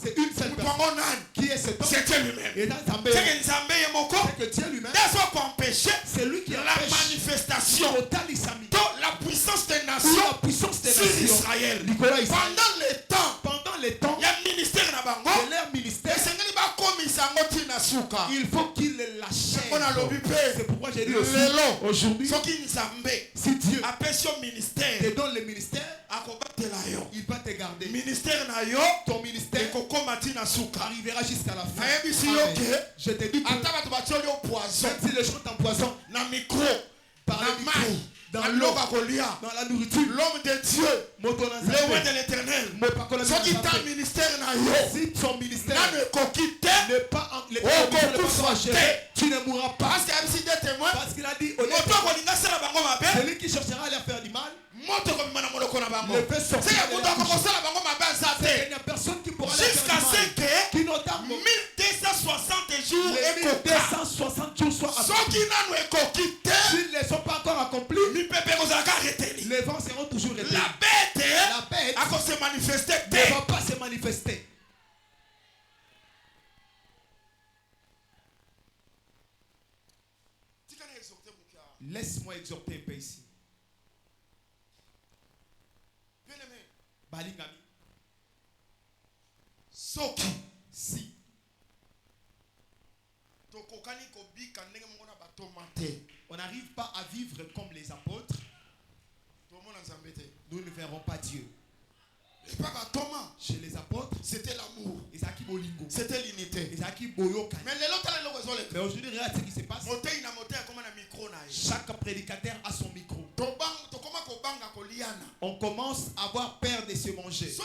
c'est une seule personne qui est cet homme. c'était lui-même. Et dans Zambé, C'est que Dieu lui-même, c'est lui qui la empêche manifestation total Isami, de la puissance des ou nations la puissance des sur nations. Israël. Nicolas Israël. Pendant les temps, Pendant les temps il y a un ministère là-bas. de leur ministère, il faut qu'il les lâche. C'est pourquoi j'ai dit aussi aujourd'hui, si Dieu te donne le ministère, il va te garder. Ton ministère arrivera jusqu'à la fin. Amen. Je te dis que même si les gens t'empoisonnent par le micro, dans l'eau, dans la nourriture, l'homme de Dieu, le roi de l'éternel, si ton ministère n'est pas achevé, tu ne mourras pas. Parce qu'il a dit celui qui cherchera à leur faire du mal, le fait sortir de la bouche. Il n'y a personne qui pourra les jusqu'à faire du ce mal. que Qui notamment 1260 jours les 1260 jours soient accomplis. S'ils ne sont pas encore accomplis, les vents seront toujours rétés. la bête La se manifester ne va pas se manifester. Laisse-moi exhorter un peu ici. Bien-aimé, Balingami, si on n'arrive pas à vivre comme les apôtres, nous ne verrons pas Dieu. Chez les apôtres, c'était l'amour, c'était l'unité. Mais aujourd'hui, regarde ce qui se passe. Chaque prédicateur a son micro. On commence à avoir peur de se manger. Si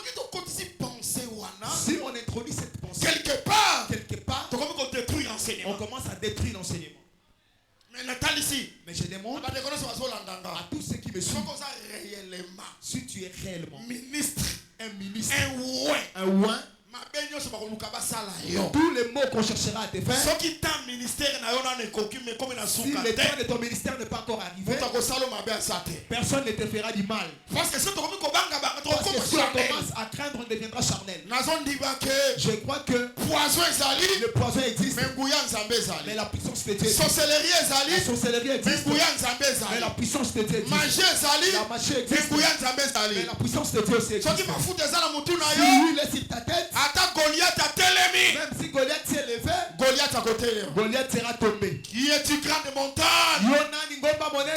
on introduit cette pensée, quelque part, on commence à détruire l'enseignement. Mais je demande à tous ceux qui me suivent, si tu es réellement un ministre, un oint, tous les mots qu'on cherchera à te faire, si le temps de ton ministère n'est pas encore arrivé, personne ne te fera du mal. Parce que si on commence à craindre, on deviendra charnel. Je crois que le poison existe, mais la puissance de Dieu existe. La sorcellerie existe, mais la puissance de Dieu existe. La magie existe, mais la puissance de Dieu aussi existe. Si lui laisse sur ta tête, même si Goliath s'est levé, Goliath sera tombé. Qui est une grande montagne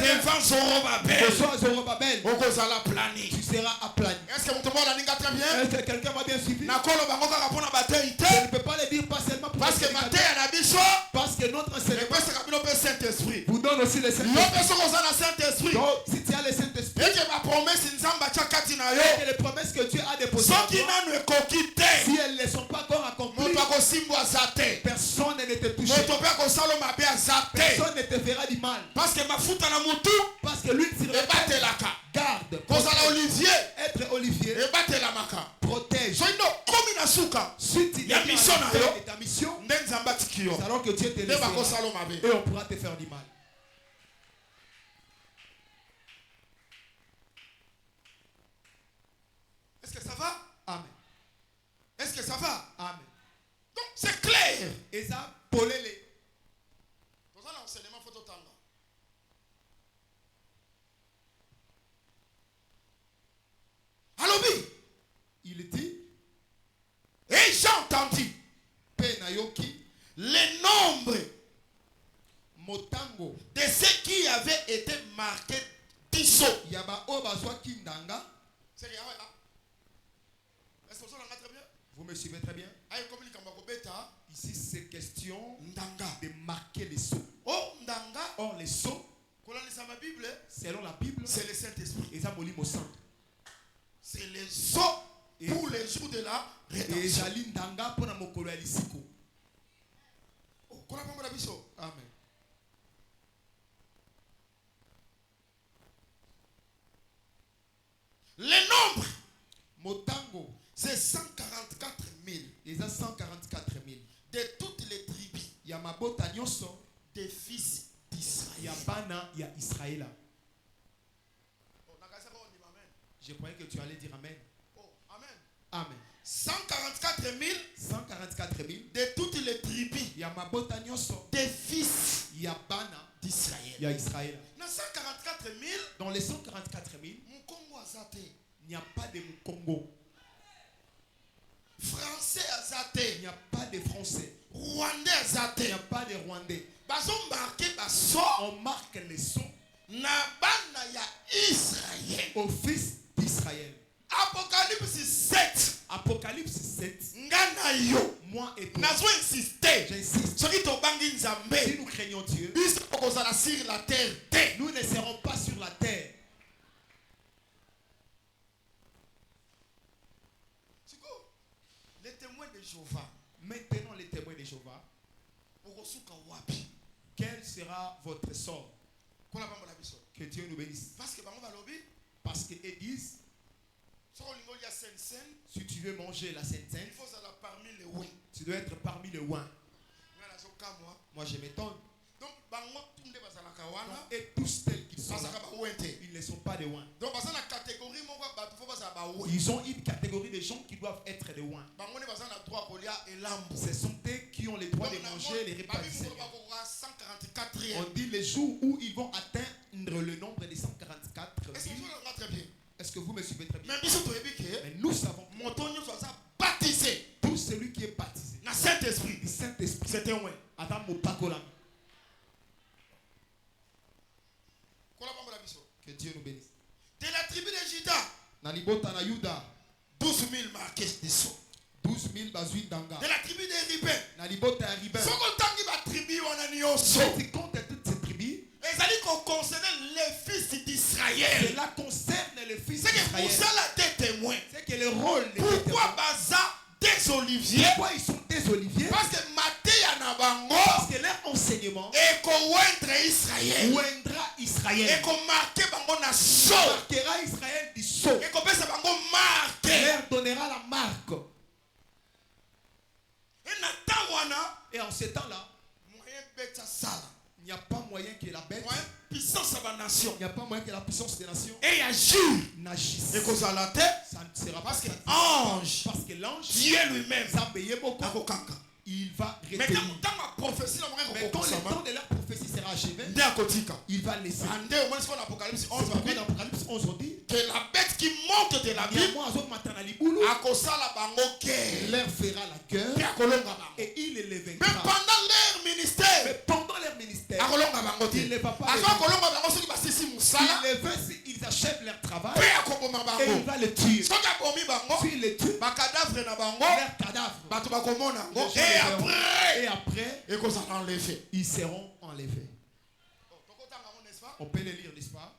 devant Zorobabel, tu seras aplani. est-ce que vous très bien? Est-ce que quelqu'un m'a bien suivi? Je ne ne peux pas le dire pas seulement pour parce que parce que notre enseignement Saint-Esprit vous donne aussi le Saint-Esprit. Donc, si tu as le Saint-Esprit, et les promesses que Dieu a déposées, si elles ne sont pas encore accomplies, personne ne te touchera. Personne ne te fera du mal. Parce que l'huile sur la tête garde. Être Olivier protège. Si tu es ta mission, c'est alors que Dieu te laissera et on pourra te faire du mal. Est-ce que ça va? Amen. Est-ce que ça va? Amen. Donc c'est clair. Et ça, polélé. Dans l'enseignement, il faut t'entendre. Alobi. Il dit, et j'ai entendu le nombre motango de ceux qui avaient été marqués dissous. yaba obazwa kindanga. C'est rien, est-ce que vous avez très bien? Vous me suivez très bien? Ici, c'est question de marquer les sceaux. Or, les sceaux, selon la Bible, c'est le Saint-Esprit. et ça molimo saint. C'est les sceaux pour les jours de la rédemption. Et jali ndanga pour na mokolo ya lisiko. Amen. Le nombre, motango, c'est 144 000 et ça 144 000 de toutes les tribus Il y a Bana, il y a Israël. Je croyais que tu allais dire Amen. Oh, Amen. Amen. 144 000 de toutes les tribus il y a Mabota Nyoso. des fils Il y a Bana, d'Israël. il y a Israël. Dans 144 000, Dans les 144 000, il Mukongo azate, n'y a pas de Congo. Français Il azate, n'y a pas de Français. Rwandais azate. Il n'y a pas de Rwandais. Bazo marqué baso On marque les sons na bana ya Israël. au fils d'Israël. Apocalypse 7. Apocalypse 7. Ngana yo. Moi et toi. Nazo insister. J'insiste. Soki to bangi Si nzambe. nous craignons Dieu, Biso okozala sur la terre. Te. nous ne serons pas sur la terre. Siko, les témoins de Jéhovah. Maintenant, les témoins de Jéhovah, Okosuka wapi. quel sera votre sort? Kona pambola biso. Que Dieu nous bénisse. Parce que bango balobi. Parce qu'ils disent, Soko lingo ya sen. si tu veux manger la Sainte Il Sainte, faut ça parmi les ouins. tu dois être parmi les oins. Ngana zoka moi. Moi, je m'étonne. Donc bango tunde bazalaka wana. Et tous tels qu'ils sont là, Bazaka ba ouente. ils ne sont pas des oins. Donc baza na catégorie moko batu faut bazala ba ouin. Ils ont une catégorie de gens qui doivent être des oins. Bango ne baza na droit kolia elambo. Ce sont eux qui ont le droit de manger les repas du Seigneur. 144e. On dit les jours où ils vont atteindre le nombre de 144 Est-ce que 000. vous le très bien? Est-ce que vous me suivez très bien? Mais biso toyebi ke Mais nous savons motonyo soit baptisé tout celui qui est baptisé na Saint-Esprit. du Saint-Esprit. C'est un ouin. Adam Mopakola. Kola pambola biso. Que Dieu nous bénisse. De la tribu de Juda, Nalibota na Yuda, 12 000 marqués de sceaux. 12 000 bazuin danga. De la tribu de Ribé, Nalibota ya Riben. soko tangi ba tribu wana nyonso. Si tu comptes toutes ces tribus, Ezali ko concerner les fils d'Israël. cela concerne les fils C'est que pour d'Israël. ça la tête témoin. C'est que le rôle des Pourquoi témoins. baza des oliviers? Pourquoi ils sont des oliviers? Parce que maté ya na bango Parce que leur enseignement et ko wendre Israël. ouendra Israël. Et ko marqué bango na so. Marquera Israël du sceau. Et ko pesa bango marque. Leur donnera la marque. Et na temps wana Et en ce temps-là, moyen beta sala. il n'y a pas moyen que la bête, Moyen puissance à la nation. il n'y a pas moyen que la puissance des nations Et agir. n'agisse. Et qu'on la tête. Ça ne sera pas Parce que satisfait. ange, Parce que l'ange, Dieu lui-même, Zambeyeboko, il va mais retenir. dans ma prophétie, Mais quand le temps de leur prophétie sera achevé, là, il va laisser. au moins, c'est l'Apocalypse C'est 11, pourquoi dans Apocalypse 11 on dit que la bête qui monte de la il y a Bible, moi, Azot Matana Liboulou, à cause de la bango il guerre, leur fera la guerre et à Kolonga bango. et il les Mais vaincra. pendant leur ministère, Mais pendant leur ministère, à Kolonga bango il ne va pas à les quoi vaincre. Kolonga bango, ceux qui passent ici, Moussala, Il les vainc s'ils achèvent leur travail et à Koboma et il bango. va les tuer. Ceux qui ont commis bango, S'il les tue, ma cadavre na bango, leur cadavre. bato bakomona bango, les gens les verront. et Et après, qu'on s'en enlève. ils seront enlevés. N'est-ce pas? On peut les lire, n'est-ce pas?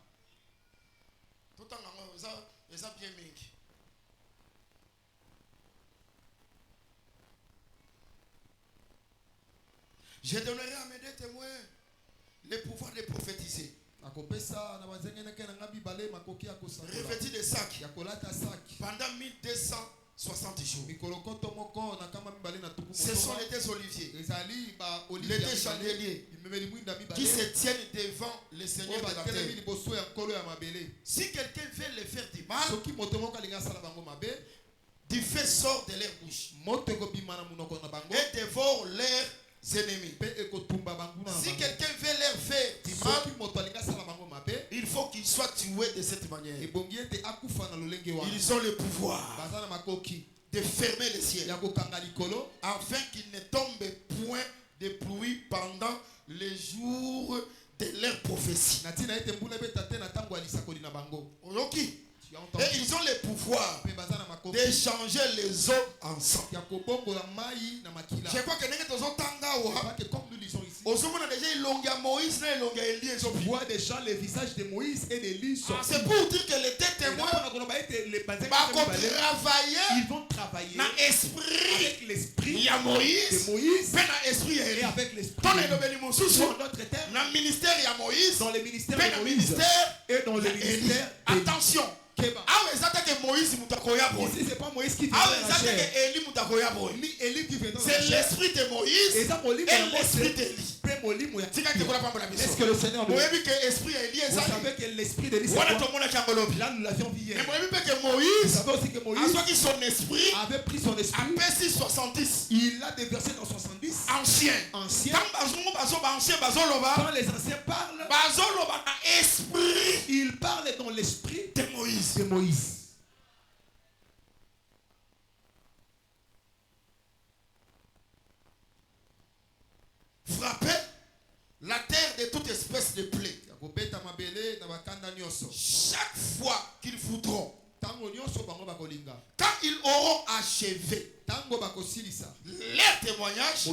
Tout le temps, ça bien mingi. Je donnerai à mes deux témoins le pouvoir de prophétiser. Revêtis de sacs pendant 1260 jours. Ce sont les deux oliviers, les deux chandeliers qui se tiennent devant le Seigneur de la terre. Si quelqu'un veut les faire du mal, du feu sort de leur bouche et dévore leurs ennemis. Si quelqu'un veut leur faire du mal, il faut qu'ils soient tués de cette manière. Ils ont le pouvoir de fermer les ciels afin qu'il ne tombe point de pluie pendant les jours de leur prophétie. Et ils ont le pouvoir d'échanger les eaux ensemble. Je crois que Comme nous lisons ici, on voit déjà le visage de Moïse et d'Élie. c'est pour dire que les deux témoins ils vont travailler avec l'esprit de Moïse et avec l'esprit dans notre terre, le ministère de Moïse dans le ministère de Moïse et dans le ministère d'Élie. attention. Ici, c'est pas Moïse qui vient dans la chair, ni Élie qui vient dans la C'est chair. l'esprit de Moïse Et ça, et l'esprit d'Élie. Est-ce que le Seigneur nous savez que l'esprit de l'Israël, là nous l'avions vu hier. Vous savez aussi que Moïse avait pris son esprit, il l'a déversé dans 70 anciens. Quand les anciens parlent, ils parlent dans l'esprit de Moïse. Frapper la terre de toute espèce de plaie. Chaque fois qu'ils voudront, quand ils auront achevé leur témoignage,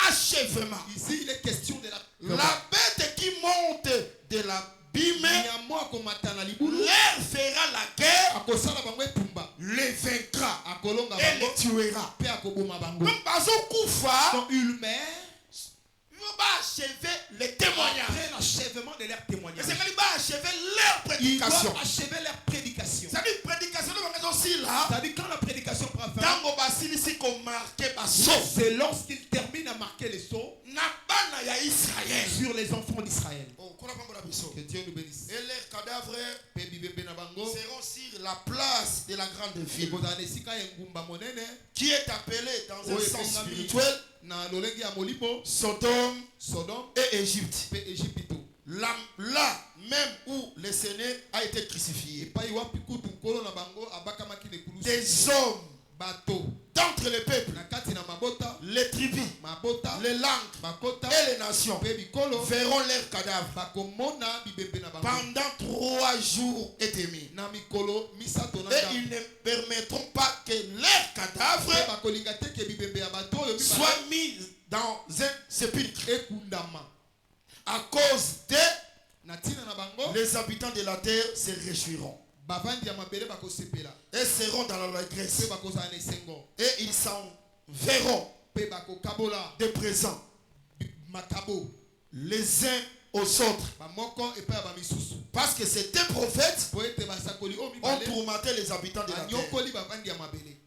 achèvement. Ici, il est question de la bête qui monte de l'abîme leur fera la guerre, les vaincra et les tuera. Donc, il meurt. Il va achever les témoignages. Après l'achèvement de leur témoignage, il va achever leur prédication. Il doit achever leur prédication. C'est-à-dire prédication aussi là. C'est-à-dire quand la prédication prend fin, c'est lorsqu'il termine à marquer les sceaux sur les enfants d'Israël. Que Dieu nous bénisse. Et leurs cadavres seront sur la place de la grande ville, qui est appelée dans un sens spirituel Sodome et Égypte. Là même où le Seigneur a été crucifié. Des hommes d'entre les peuples, les tribus, les langues et les nations verront leurs cadavres pendant 3 jours et demi. Et ils ne permettront pas que leurs cadavres soient mis dans un sépulcre. À cause de les habitants de la terre se réjouiront et seront dans la grâce. Et ils s'en verront des présents les uns aux autres, parce que ces deux prophètes ont tourmenté les habitants de la terre.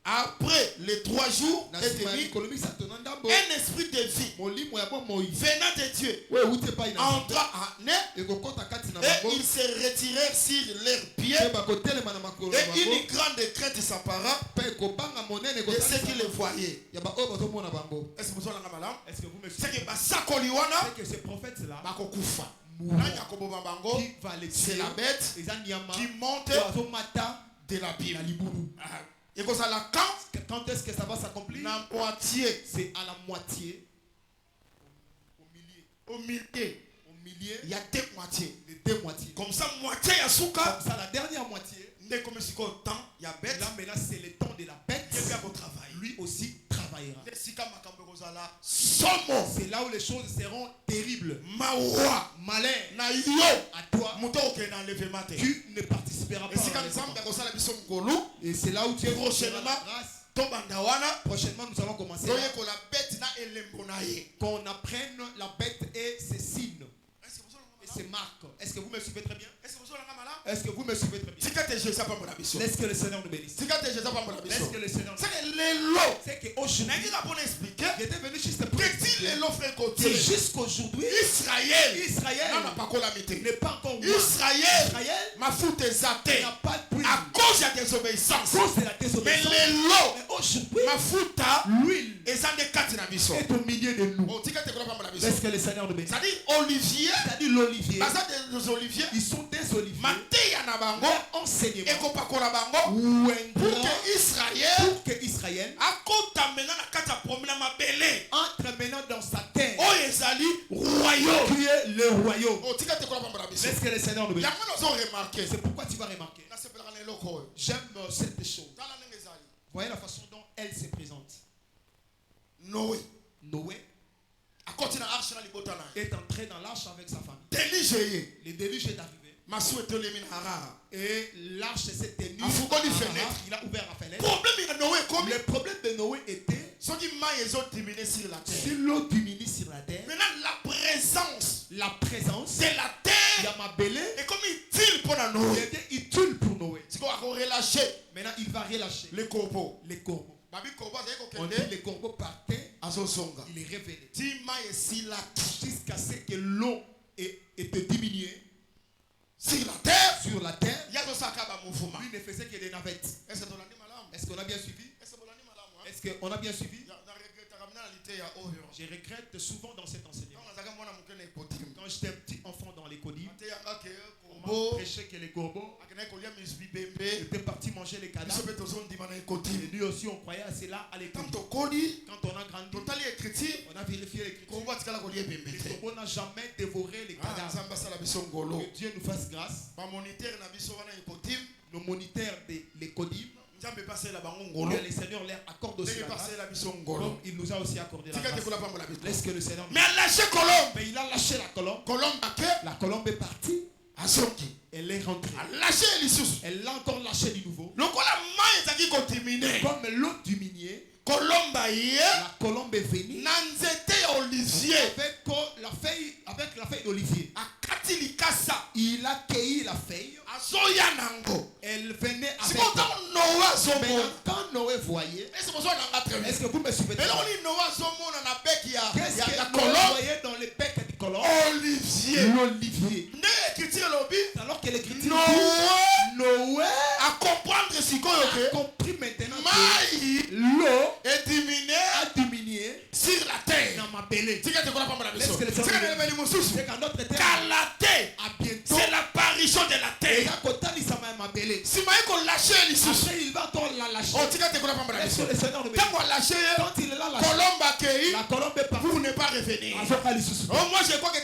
Après les 3 jours et demi, un esprit de vie venant de Dieu entra en eux, et ils se retirèrent sur leurs pieds, et une grande crainte s'empara de ceux qui les voyaient. Est-ce que vous me suivez? C'est que ces prophètes-là c'est la bête qui monte de la Bible. Et quand est-ce que ça va s'accomplir? C'est à la moitié. Au milieu, il y a 2 moitiés. Les 2 moitiés. Comme ça, moitié Yasuka. Comme ça, la dernière moitié. Là, maintenant, c'est le temps de la bête. Lui aussi travaillera. C'est là où les choses seront terribles. Malin. À toi, tu ne participeras pas. Et c'est là où tu es prochainement, nous allons commencer qu'on apprenne la bête et ses signes et ses marques. Est-ce que vous me suivez très bien? Est-ce que vous me suivez très bien? Laisse que le Seigneur nous bénisse. Laisse que le Seigneur nous bénisse. C'est qu'aujourd'hui, j'étais venu juste pour que jusqu'aujourd'hui, Israël n'est pas encore roi. Israël n'a pas de prix à cause de la désobéissance. Mais aujourd'hui, l'huile est au milieu de nous. Est-ce que le Seigneur nous bénisse? C'est-à-dire l'olivier. Ils sont des oliviers. Enseignement pour que Israël entre maintenant dans sa terre qui est le royaume. Est-ce que le Seigneur nous bénisse? C'est pourquoi tu vas remarquer. J'aime cette chose. Voyez la façon dont elle se présente. Noé est entré dans l'arche avec sa famille. Le déluge est arrivé. Et l'arche s'est tenue. Il a ouvert la fenêtre. Le problème de Noé était si l'eau diminue sur la terre, la présence de la terre est comme utile pour Noé. Utile pour Noé. Maintenant il va relâcher les corbeaux. On dit les corbeaux partaient il est revenu. Jusqu'à ce que l'eau était diminuée. Sur la terre. Sur la terre. Il y a tout ça qui a mouvement. Lui ne faisait que des navettes. Est-ce qu'on a bien suivi? Est-ce qu'on a bien suivi? Je regrette souvent dans cet enseignement. Quand j'étais un petit enfant dans les collines, on m'a prêché que les corbeaux étaient partis manger les cadavres. Et nous aussi on croyait à cela à l'école. Quand on a grandi, on a vérifié l'écriture. Les corbeaux n'ont jamais dévoré les cadavres. Que Dieu nous fasse grâce. Nos moniteurs de l'école, le Seigneur leur accorde aussi la grâce, comme il nous a aussi accordé la grâce. Laisse que le Seigneur. Mais il a lâché la colombe. La colombe est partie. Elle est rentrée. Elle l'a encore lâché du nouveau. Comme l'eau diminuée, la colombe est venue avec la feuille d'olivier. Il a cueilli la feuille. Elle venait avec. Mais quand Noé voyait, est-ce que vous me suivez? Qu'est-ce que Noé voyait dans le bec du colombe? L'olivier. Alors que l'écriture Noé a compris maintenant que l'eau a diminué sur la terre. Laisse que le Seigneur qu'à notre terre, c'est l'apparition de la terre. Après il va encore la lâcher. Est-ce que le Seigneur nous bénit? Quand il l'a lâché, la colombe est partie. Vous ne pas revenir. Moi je crois que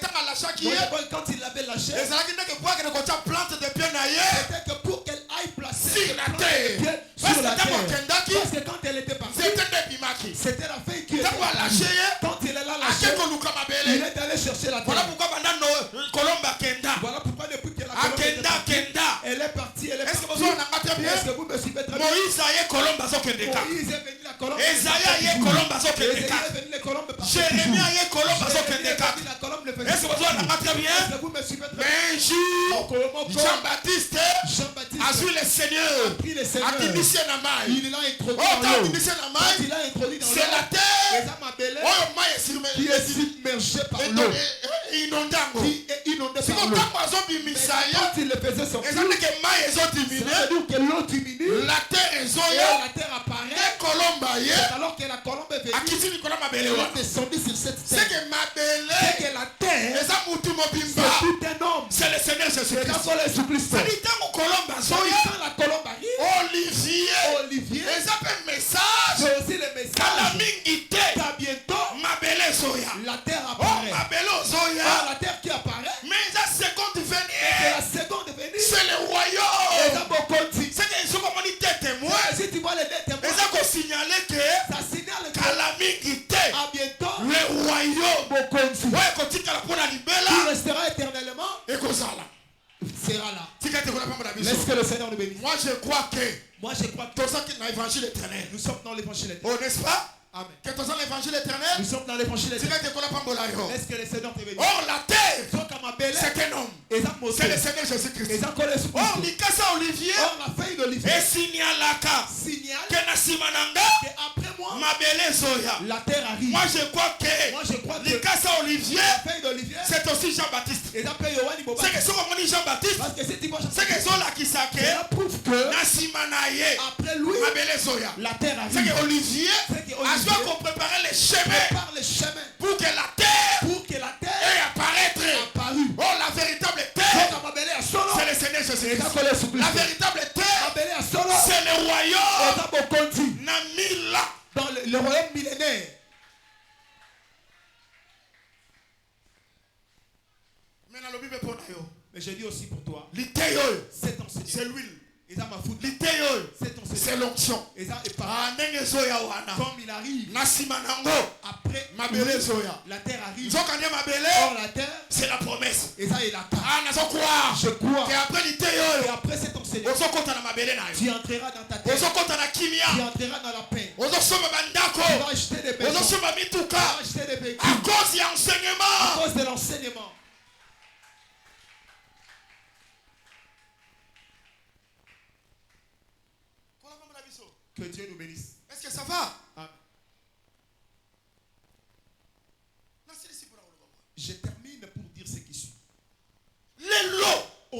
quand il l'avait lâché, c'était que pour qu'elle aille placer sur la terre. Sur la terre. Parce que quand elle était partie, c'était la feuille qui était lâchée. Quand il l'a lâché, il est allé chercher la terre. Voilà pourquoi depuis que la colombe elle est partie, elle est partie. Est-ce que vous me suivez très bien? Moïse est venu la colombe. Esaïe est colombe partie. Jérémie est colombe Est-ce que vous me suivez très bien? Un jour, Jean-Baptiste a vu le Seigneur. A initié la maille. Il l'a introduit dans l'eau. C'est la terre qui est submergée par l'eau. Qui est inondée par l'eau. Quand il le faisait sortir, ça veut dire que l'eau diminue. la terre apparaît. Alors que la colombe est venue, elle est descendue sur cette terre. C'est que la terre, c'est tout un homme. c'est le Seigneur Jésus-Christ. Ça dit quand la colombe arrive, Olivier, c'est message. aussi le message. Car bientôt, la terre apparaît. La terre qui apparaît, Mais la seconde c'est venue, la seconde venue. c'est le royaume. C'est que ils ont communiqué témoin. si tu vois les deux témoins, Ils ont signalé que ça signale que à bientôt, le royaume qui restera éternellement sera là. Laisse que le Seigneur nous bénisse. Moi je crois que l'évangile éternel. Nous sommes dans l'évangile éternel. Oh, n'est-ce pas? Amen. L'évangile éternel. Nous sommes dans l'évangile éternel. Est-ce que le Seigneur te bénisse? Or la terre, c'est un homme. C'est le Seigneur Jésus-Christ. Or Mikasa Olivier. Or la feuille d'olivier Et signalaka. signale Que na simananga. après moi, Mabele Zoya. la terre arrive. Moi je crois que Mikasa Olivier, la feuille d'olivier, c'est aussi Jean-Baptiste. et après Yohani Boba. C'est que ce qu'on dit Jean-Baptiste, Parce que si tu vois c'est que Zola qui cela s'appelle prouve que Nasimanaye. après lui, Mabele Zoya. la terre C'est arrive. que Olivier a choisi qu'on préparait les chemins Par le chemin pour que la terre pour que la terre ait apparaître. apparue. Oh, la véritable terre, C'est c'est le Seigneur Jésus-Christ. La véritable terre, c'est le royaume. Namila. dans le royaume millénaire. Mais je dis aussi pour toi, cet enseignement, C'est l'huile. cet enseignement, C'est l'onction. comme il arrive après la terre arrive. Or la terre, C'est la promesse. et ça il attend. Je Je crois. crois. Et après cet enseignement, tu entreras dans ta terre. Tu entreras dans la paix. Tu vas acheter des maisons. Tu vas acheter des véhicules. À cause de À l'enseignement. cause de l'enseignement. Que Dieu nous bénisse. Est-ce que ça va? Amen.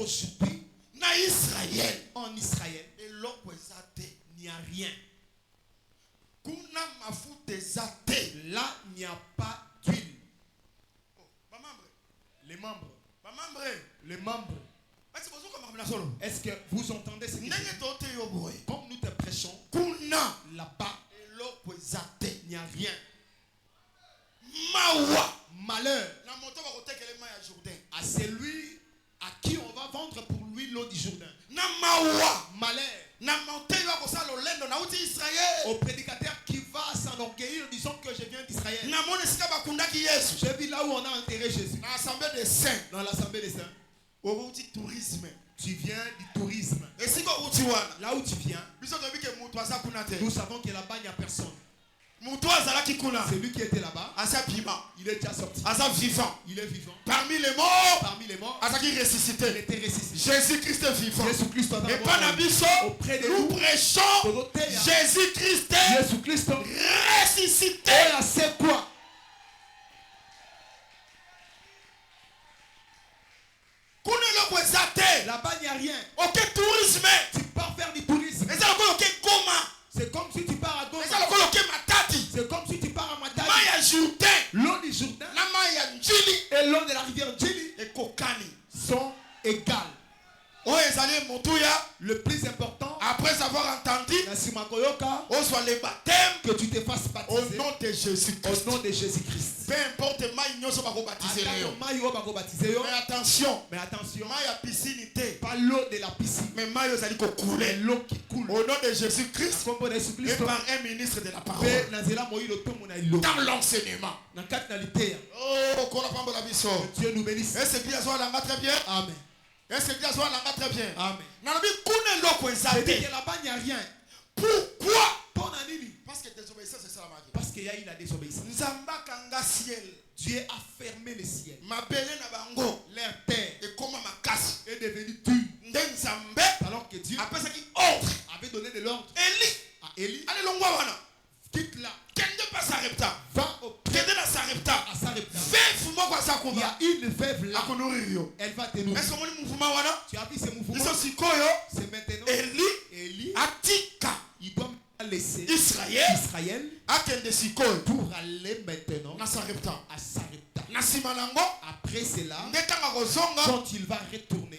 aujourd'hui, en Israël, il n'y a rien. Là, il n'y a pas d'huile. Les membres. Les membres. Est-ce que vous entendez ce que je dis? Comme nous te prêchons, là-bas, il n'y a rien. Malheur à celui à qui on va vendre pour lui l'eau du Jourdain. Malheur au prédicateur qui va s'enorgueillir en disant que je viens d'Israël. J'ai vu là où on a enterré Jésus. Dans l'assemblée des saints. Tu viens du tourisme. Là où tu viens, nous savons que là-bas il n'y a personne. C'est lui qui était là-bas. Il est déjà sorti. Il est vivant. Parmi les morts, il était ressuscité. Jésus-Christ est vivant. Jésus-Christ Et pas auprès de nous nous prêchons Jésus-Christ ressuscité. C'est quoi? Là-bas, il n'y a rien. Ok, tourisme. Tu pars faire du tourisme. C'est comme si tu pars à Goma. C'est comme si tu pars à Matadi. L'eau du Jourdain et l'eau de la rivière Djili sont égales. Le plus important, après avoir entendu les baptêmes, que tu te fasses baptiser au nom de Jésus-Christ. Au nom de Jésus-Christ. Peu importe mais attention, pas l'eau de la piscine, mais l'eau qui coule. Au nom de Jésus-Christ et par un ministre de la parole. Dans l'enseignement. Oh, Dieu nous bénisse. Est-ce que très bien? Amen. Est-ce que très bien? Amen. C'est que là-bas il n'y a rien. Pourquoi? Parce que désobéissance, c'est ça la magie. Parce qu'il y a eu la désobéissance. Dieu a fermé le ciel. Leur terre est devenue dure. Alors que Dieu avait donné de l'ordre à Élie. Quitte là. Va au près à Sarepta. Il y a une veuve là. Elle va te nourrir. Tu as vu ce mouvement? C'est maintenant. Élie il doit laisser Israël pour aller maintenant à Sarepta. Après cela, quand il va retourner,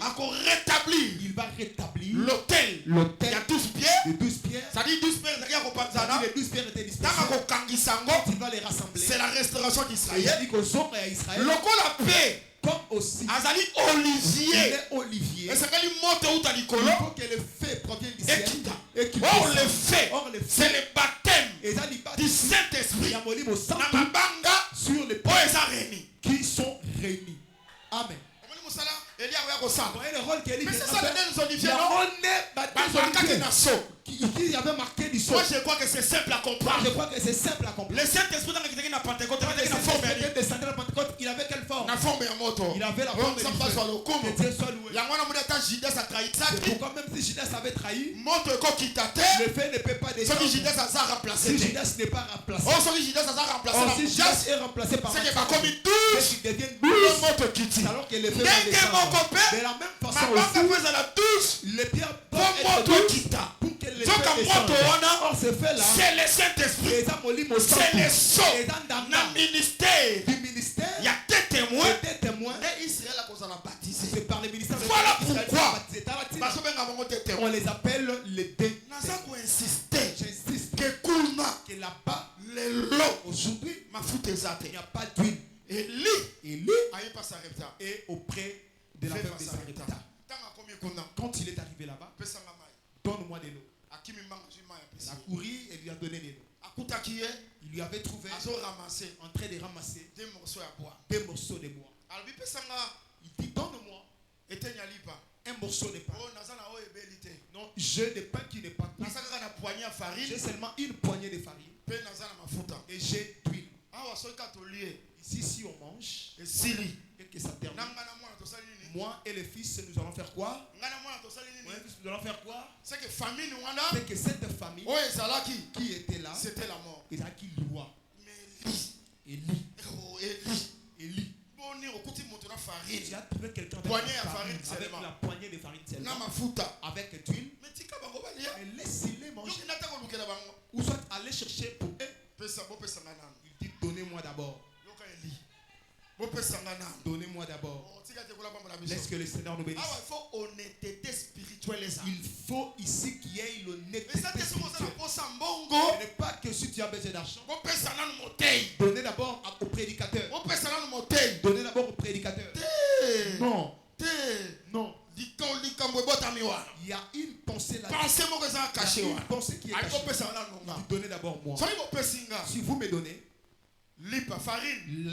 il va rétablir l'autel. Il y a 12 pierres. Les 12 pierres. Ça dit 12 pierres. Les 12 pierres étaient dispersées. Quand il va les rassembler, c'est la restauration d'Israël. Il dit qu'au son et à Israël. La paix. Comme aussi. Azali Olivier. Il est Olivier. Et c'est qu'il monte où t'as il faut que le feu provienne du ciel. Or le feu. C'est le baptême du Saint-Esprit. Sur les pays qui sont réunis. Amen. Le rôle qu'Élie mais c'est ça le il y avait marqué du saut. Moi je crois que c'est simple à comprendre. Je crois que c'est simple à comprendre. Le Saint-Esprit dans la Pentecôte il avait quelle forme? Il avait la forme de Dieu. Que Dieu soit loué. C'est pourquoi même si Judas avait trahi, le fait ne peut pas descendre. Si Judas n'est pas remplacé. Si Judas est remplacé par c'est qu'il devient 12. Alors que le fait va descendre. De la même façon aussi, les pierres doivent être 12 pour que les feux descendent. Or ce fait là, c'est le Saint-Esprit. C'est le sceau. Dans le ministère. Du ministère, il y a des témoins. Et Israël a baptisé. C'est par les ministères. Voilà pourquoi on les appelle les deux. J'insiste que là-bas, aujourd'hui, il n'y a pas d'huile. Élie est auprès de la veuve de Sarepta. Quand il est arrivé là-bas, donne-moi de l'eau. Il a couru et lui a donné de l'eau. Il lui avait trouvé en train de ramasser 2 morceaux de bois. Il dit donne-moi un morceau de pain. Non, je n'ai pas qui n'est pas cuit. J'ai seulement une poignée de farine. Et j'ai d'huile. Ici, si on mange et que ça termine, moi et le fils, nous allons faire quoi? Nous allons faire quoi? C'est que cette famille qui était là, c'était la mort. Et qui loi. Élie. Tu as trouvé quelqu'un avec la poignée de farine seulement. Avec d'huile. Mais laissez-les manger. Ou soit aller chercher pour eux. Il dit donnez-moi d'abord. Donnez-moi d'abord. Laisse que le Seigneur nous bénisse. Il faut ici qu'il y ait l'honnêteté spirituelle. Ce n'est pas que si tu as besoin d'argent. Donnez d'abord au prédicateur. Donnez d'abord au prédicateur. Non. Non. Il y a une pensée là. Il y a une pensée qui est cachée. Donnez d'abord moi. Si vous me donnez la farine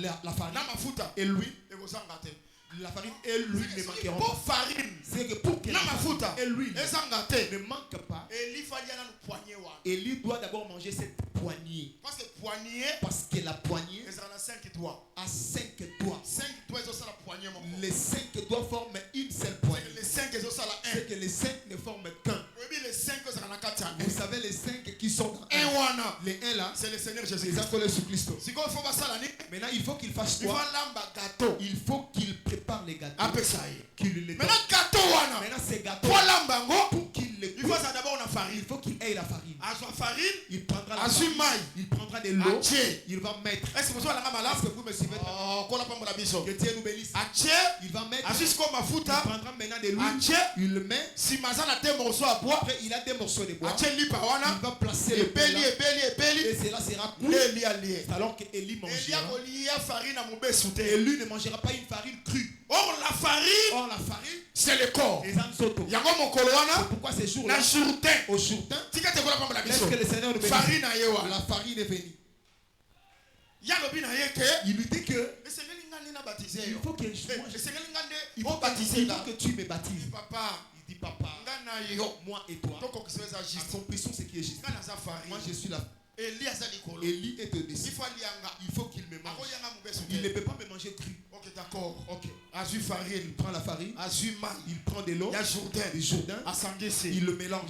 et l'huile, la farine et l'huile ne manqueront pas. C'est que pour que la farine et l'huile ne manquent pas, Élie doit d'abord manger cette poignée. Parce que la poignée a 5 doigts. Les 5 doigts forment une seule poignée. C'est que les 5 ne forment qu'un. Vous savez les 5 qui sont dans un. Les 1 là, c'est le Seigneur Jésus. Maintenant il faut qu'il fasse quoi? Il faut qu'il prépare les gâteaux. Maintenant ces gâteaux, pour qu'il les cuise, il faut qu'il ait la farine. Il prendra la farine, il prendra de l'eau, il va mettre. Est-ce que vous me suivez? Que Dieu nous bénisse. Il va mettre, il prendra maintenant de l'huile, il le met. Après il a des morceaux de bois. Il va placer le pain là, et cela sera cuit. Alors que Élie mangera. Et lui ne mangera pas une farine crue. Or la farine, c'est le corps. C'est pourquoi ces jours-là, au jourdain, laisse que le Seigneur nous bénisse. La farine est venue. Il lui dit que il faut que tu me baptises. Il dit papa, moi et toi, accomplissons ce qui est juste. Moi je suis là. Élie est au-dessus. Il faut qu'il me mange. Il ne peut pas me manger cru. Ok, d'accord. Ok. Il prend la farine. Il prend de l'eau. Du Jourdain. Il le mélange.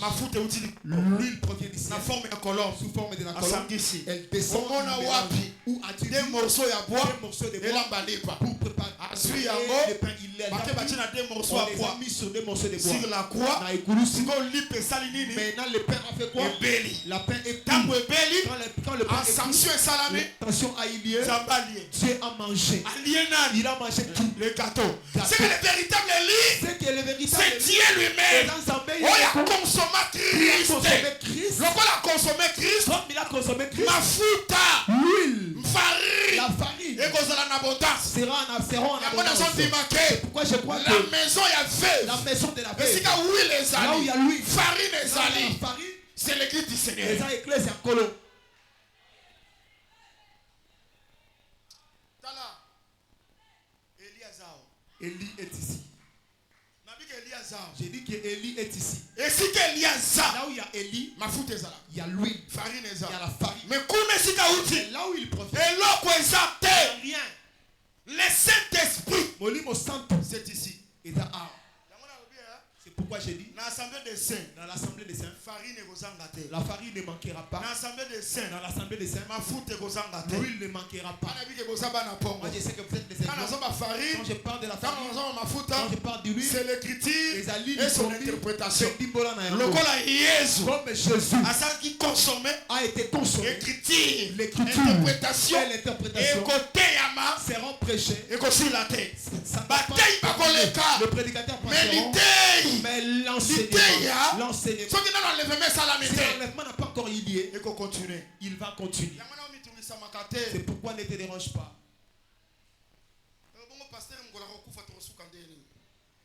L'huile provient d'ici. Sous forme de la colombe. Elle descend. Où as-tu des morceaux de bois pour préparer le pain? Il les a mis sur des morceaux de bois. Sur la croix. Maintenant le pain a fait quoi? La pain est cuit. Quand le pain est cuit, tension a eu lieu. Dieu a mangé. Il a mangé tout. Le gâteau. C'est que le véritable Élie, c'est Dieu lui-même. Il a consommé Christ. Comme il a consommé Christ, mafuta, l'huile, la farine sera en abondance. C'est pourquoi je crois que la maison de la veille, là où il y a l'huile, farine, c'est l'église du Seigneur. Élie est ici. J'ai dit que Élie est ici. Et si là où il y a Élie, il y a l'huile, il y a la farine. Mais là où il profite, rien. Le Saint-Esprit, c'est ici. C'est pourquoi j'ai dit, dans l'assemblée des saints, la farine ne manquera pas. Dans l'assemblée des saints, l'huile ne manquera pas. Moi je sais que vous êtes des exemples. Quand je parle de la farine, quand je parle de l'huile, c'est l'écriture et son interprétation. Comme Jésus a été consommé, l'écriture, interprétation seront prêchés. Le prédicateur passeront, mais l'enseignement, si l'enlèvement n'a pas encore eu lieu, il va continuer. C'est pourquoi ne te dérange pas.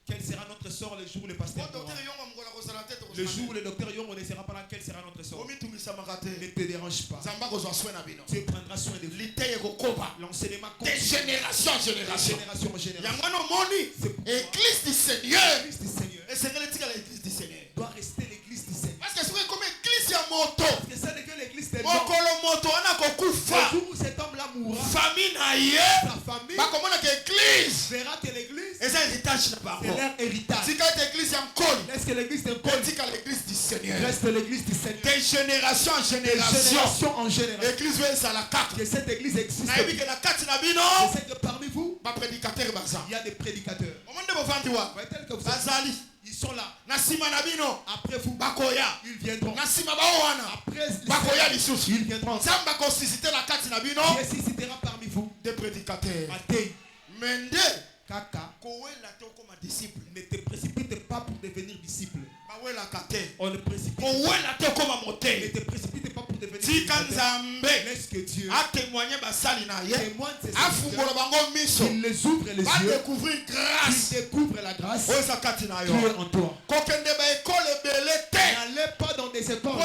Quel sera notre sort le jour où le pasteur mourra? Le jour où le docteur Yongo ne sera pas là, quel sera notre sort? Ne te dérange pas. Dieu prendra soin de vous. L'enseignement continue de génération en génération. Église du Seigneur doit rester l'église du Seigneur. Parce que c'est comme église à moto. Parce que c'est que l'église de moto. Le jour où cet homme là mourra, sa famille verra que l'église c'est leur héritage. Est-ce que l'église est l'église du Seigneur? Reste l'église du Seigneur. De génération en génération. En génération. L'église est à la carte. Que cette église existe. Je sais que parmi vous, Il y a des prédicateurs. Ils sont là. Après vous, ils viendront. Après, ils viendront. Dieu suscitera parmi vous des prédicateurs. Kaka, ne te précipite pas pour devenir disciple. On ne précipite pas. Ne te précipite pas pour devenir disciple. Laisse que Dieu témoigne il les ouvre les yeux. Découvrir grâce. Il découvre la grâce qui est en toi. N'allez pas dans des écoles pour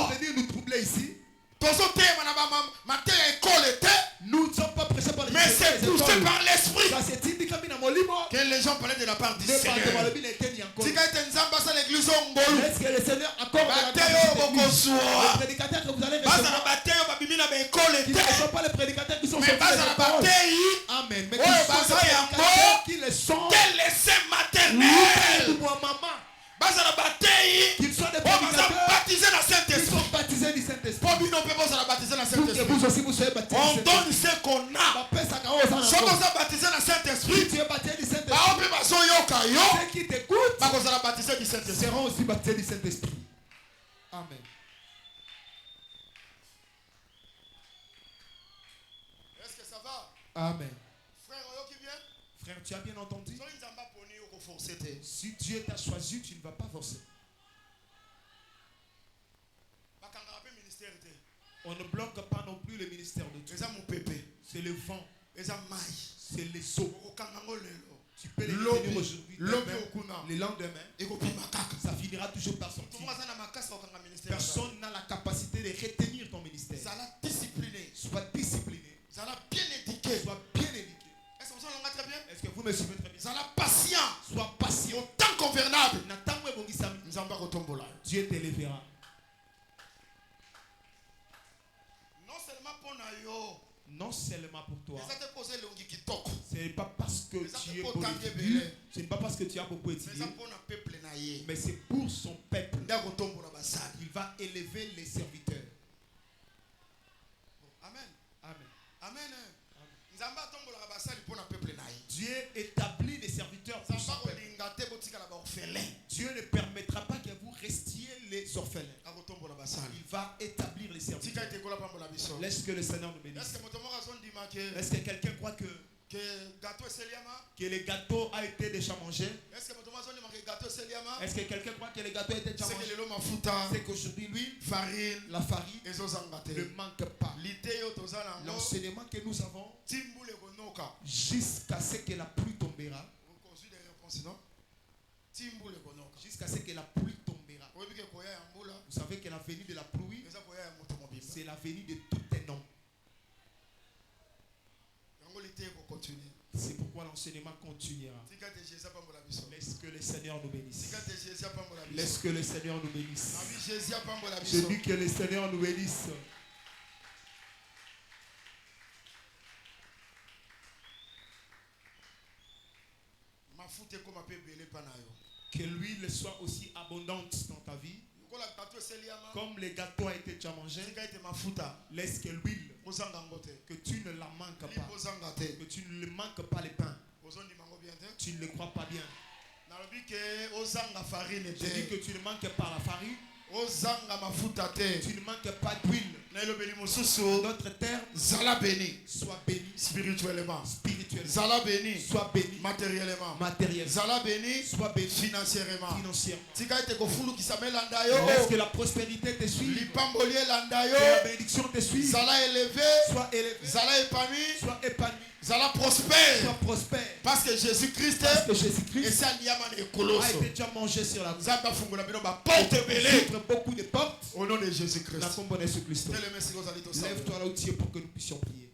venir nous troubler ici. Nous ne sommes pas pressés par les mais c'est poussé par l'esprit que les gens parlaient de la part du Seigneur. Est-ce que le Seigneur accorde les prédicateurs que vous allez recevoir qui ne sont pas les prédicateurs qui sont sortis de la parole. Amen. Mais qui les sont maternels. Qu'ils soient des prédicateurs qui sont baptisés du Saint-Esprit. Pour que vous aussi vous soyez baptisés. On donne ce qu'on a. Si on est baptisé dans le Saint-Esprit, si tu es baptisé du Saint-Esprit, ceux qui t'écoutent seront aussi baptisés du Saint-Esprit. Amen. Est-ce que ça va? Amen. Frère, tu as bien entendu? Si Dieu t'a choisi, tu ne vas pas forcer. On ne bloque pas non plus le ministère de Dieu. C'est le vent. C'est les eaux. Tu peux les retenir aujourd'hui. Le lendemain, ça finira toujours par sortir. Personne n'a la capacité de retenir ton ministère. Sois discipliné. Sois bien éduqué. Est-ce que vous me suivez très bien? Sois patient. Au temps convenable. Dieu t'élèvera. Non seulement pour toi. Ce n'est pas parce que tu es beau. Ce n'est pas parce que tu as beaucoup étudié. Mais c'est pour son peuple. Il va élever les serviteurs. Amen. Amen. Amen. Dieu établit les serviteurs pour son peuple. Dieu ne permettra pas que vous restiez les orphelins. Il va établir les serviteurs. Laisse que le Seigneur nous bénisse. Est-ce que quelqu'un croit que le gâteau a été déjà mangé? Est-ce que quelqu'un croit que le gâteau a été déjà mangé? C'est qu'aujourd'hui, l'huile, la farine ne manque pas. L'enseignement que nous avons jusqu'à ce que la pluie tombera. Jusqu'à ce que la pluie tombera. Vous savez que la venue de la pluie, c'est la venue de tout un homme. C'est pourquoi l'enseignement continuera. Laisse que le Seigneur nous bénisse. Laisse que le Seigneur nous bénisse. Je dis que le Seigneur nous bénisse. Que l'huile soit aussi abondante dans ta vie. Comme le gâteau a été déjà mangé, laisse que l'huile, que tu ne la manques pas, que tu ne le manques pas les pains. Tu ne le crois pas bien. Je dis que tu ne manques pas la farine. Tu ne manques pas d'huile. Notre terme, Zala béni. Sois béni Spirituellement. Zala béni. Sois béni matériellement. Zala béni. Sois béni financièrement. Est-ce que la prospérité te suit? Que la bénédiction te suit. Zala élevé. Sois élevé. Zala épanoui. Sois épanoui. Zala prospère. Sois prospère. Parce que Jésus-Christ a été déjà mangé sur la croix. Ouvre beaucoup de portes. Au nom de Jésus-Christ. Lève-toi là où tu es pour que nous puissions prier.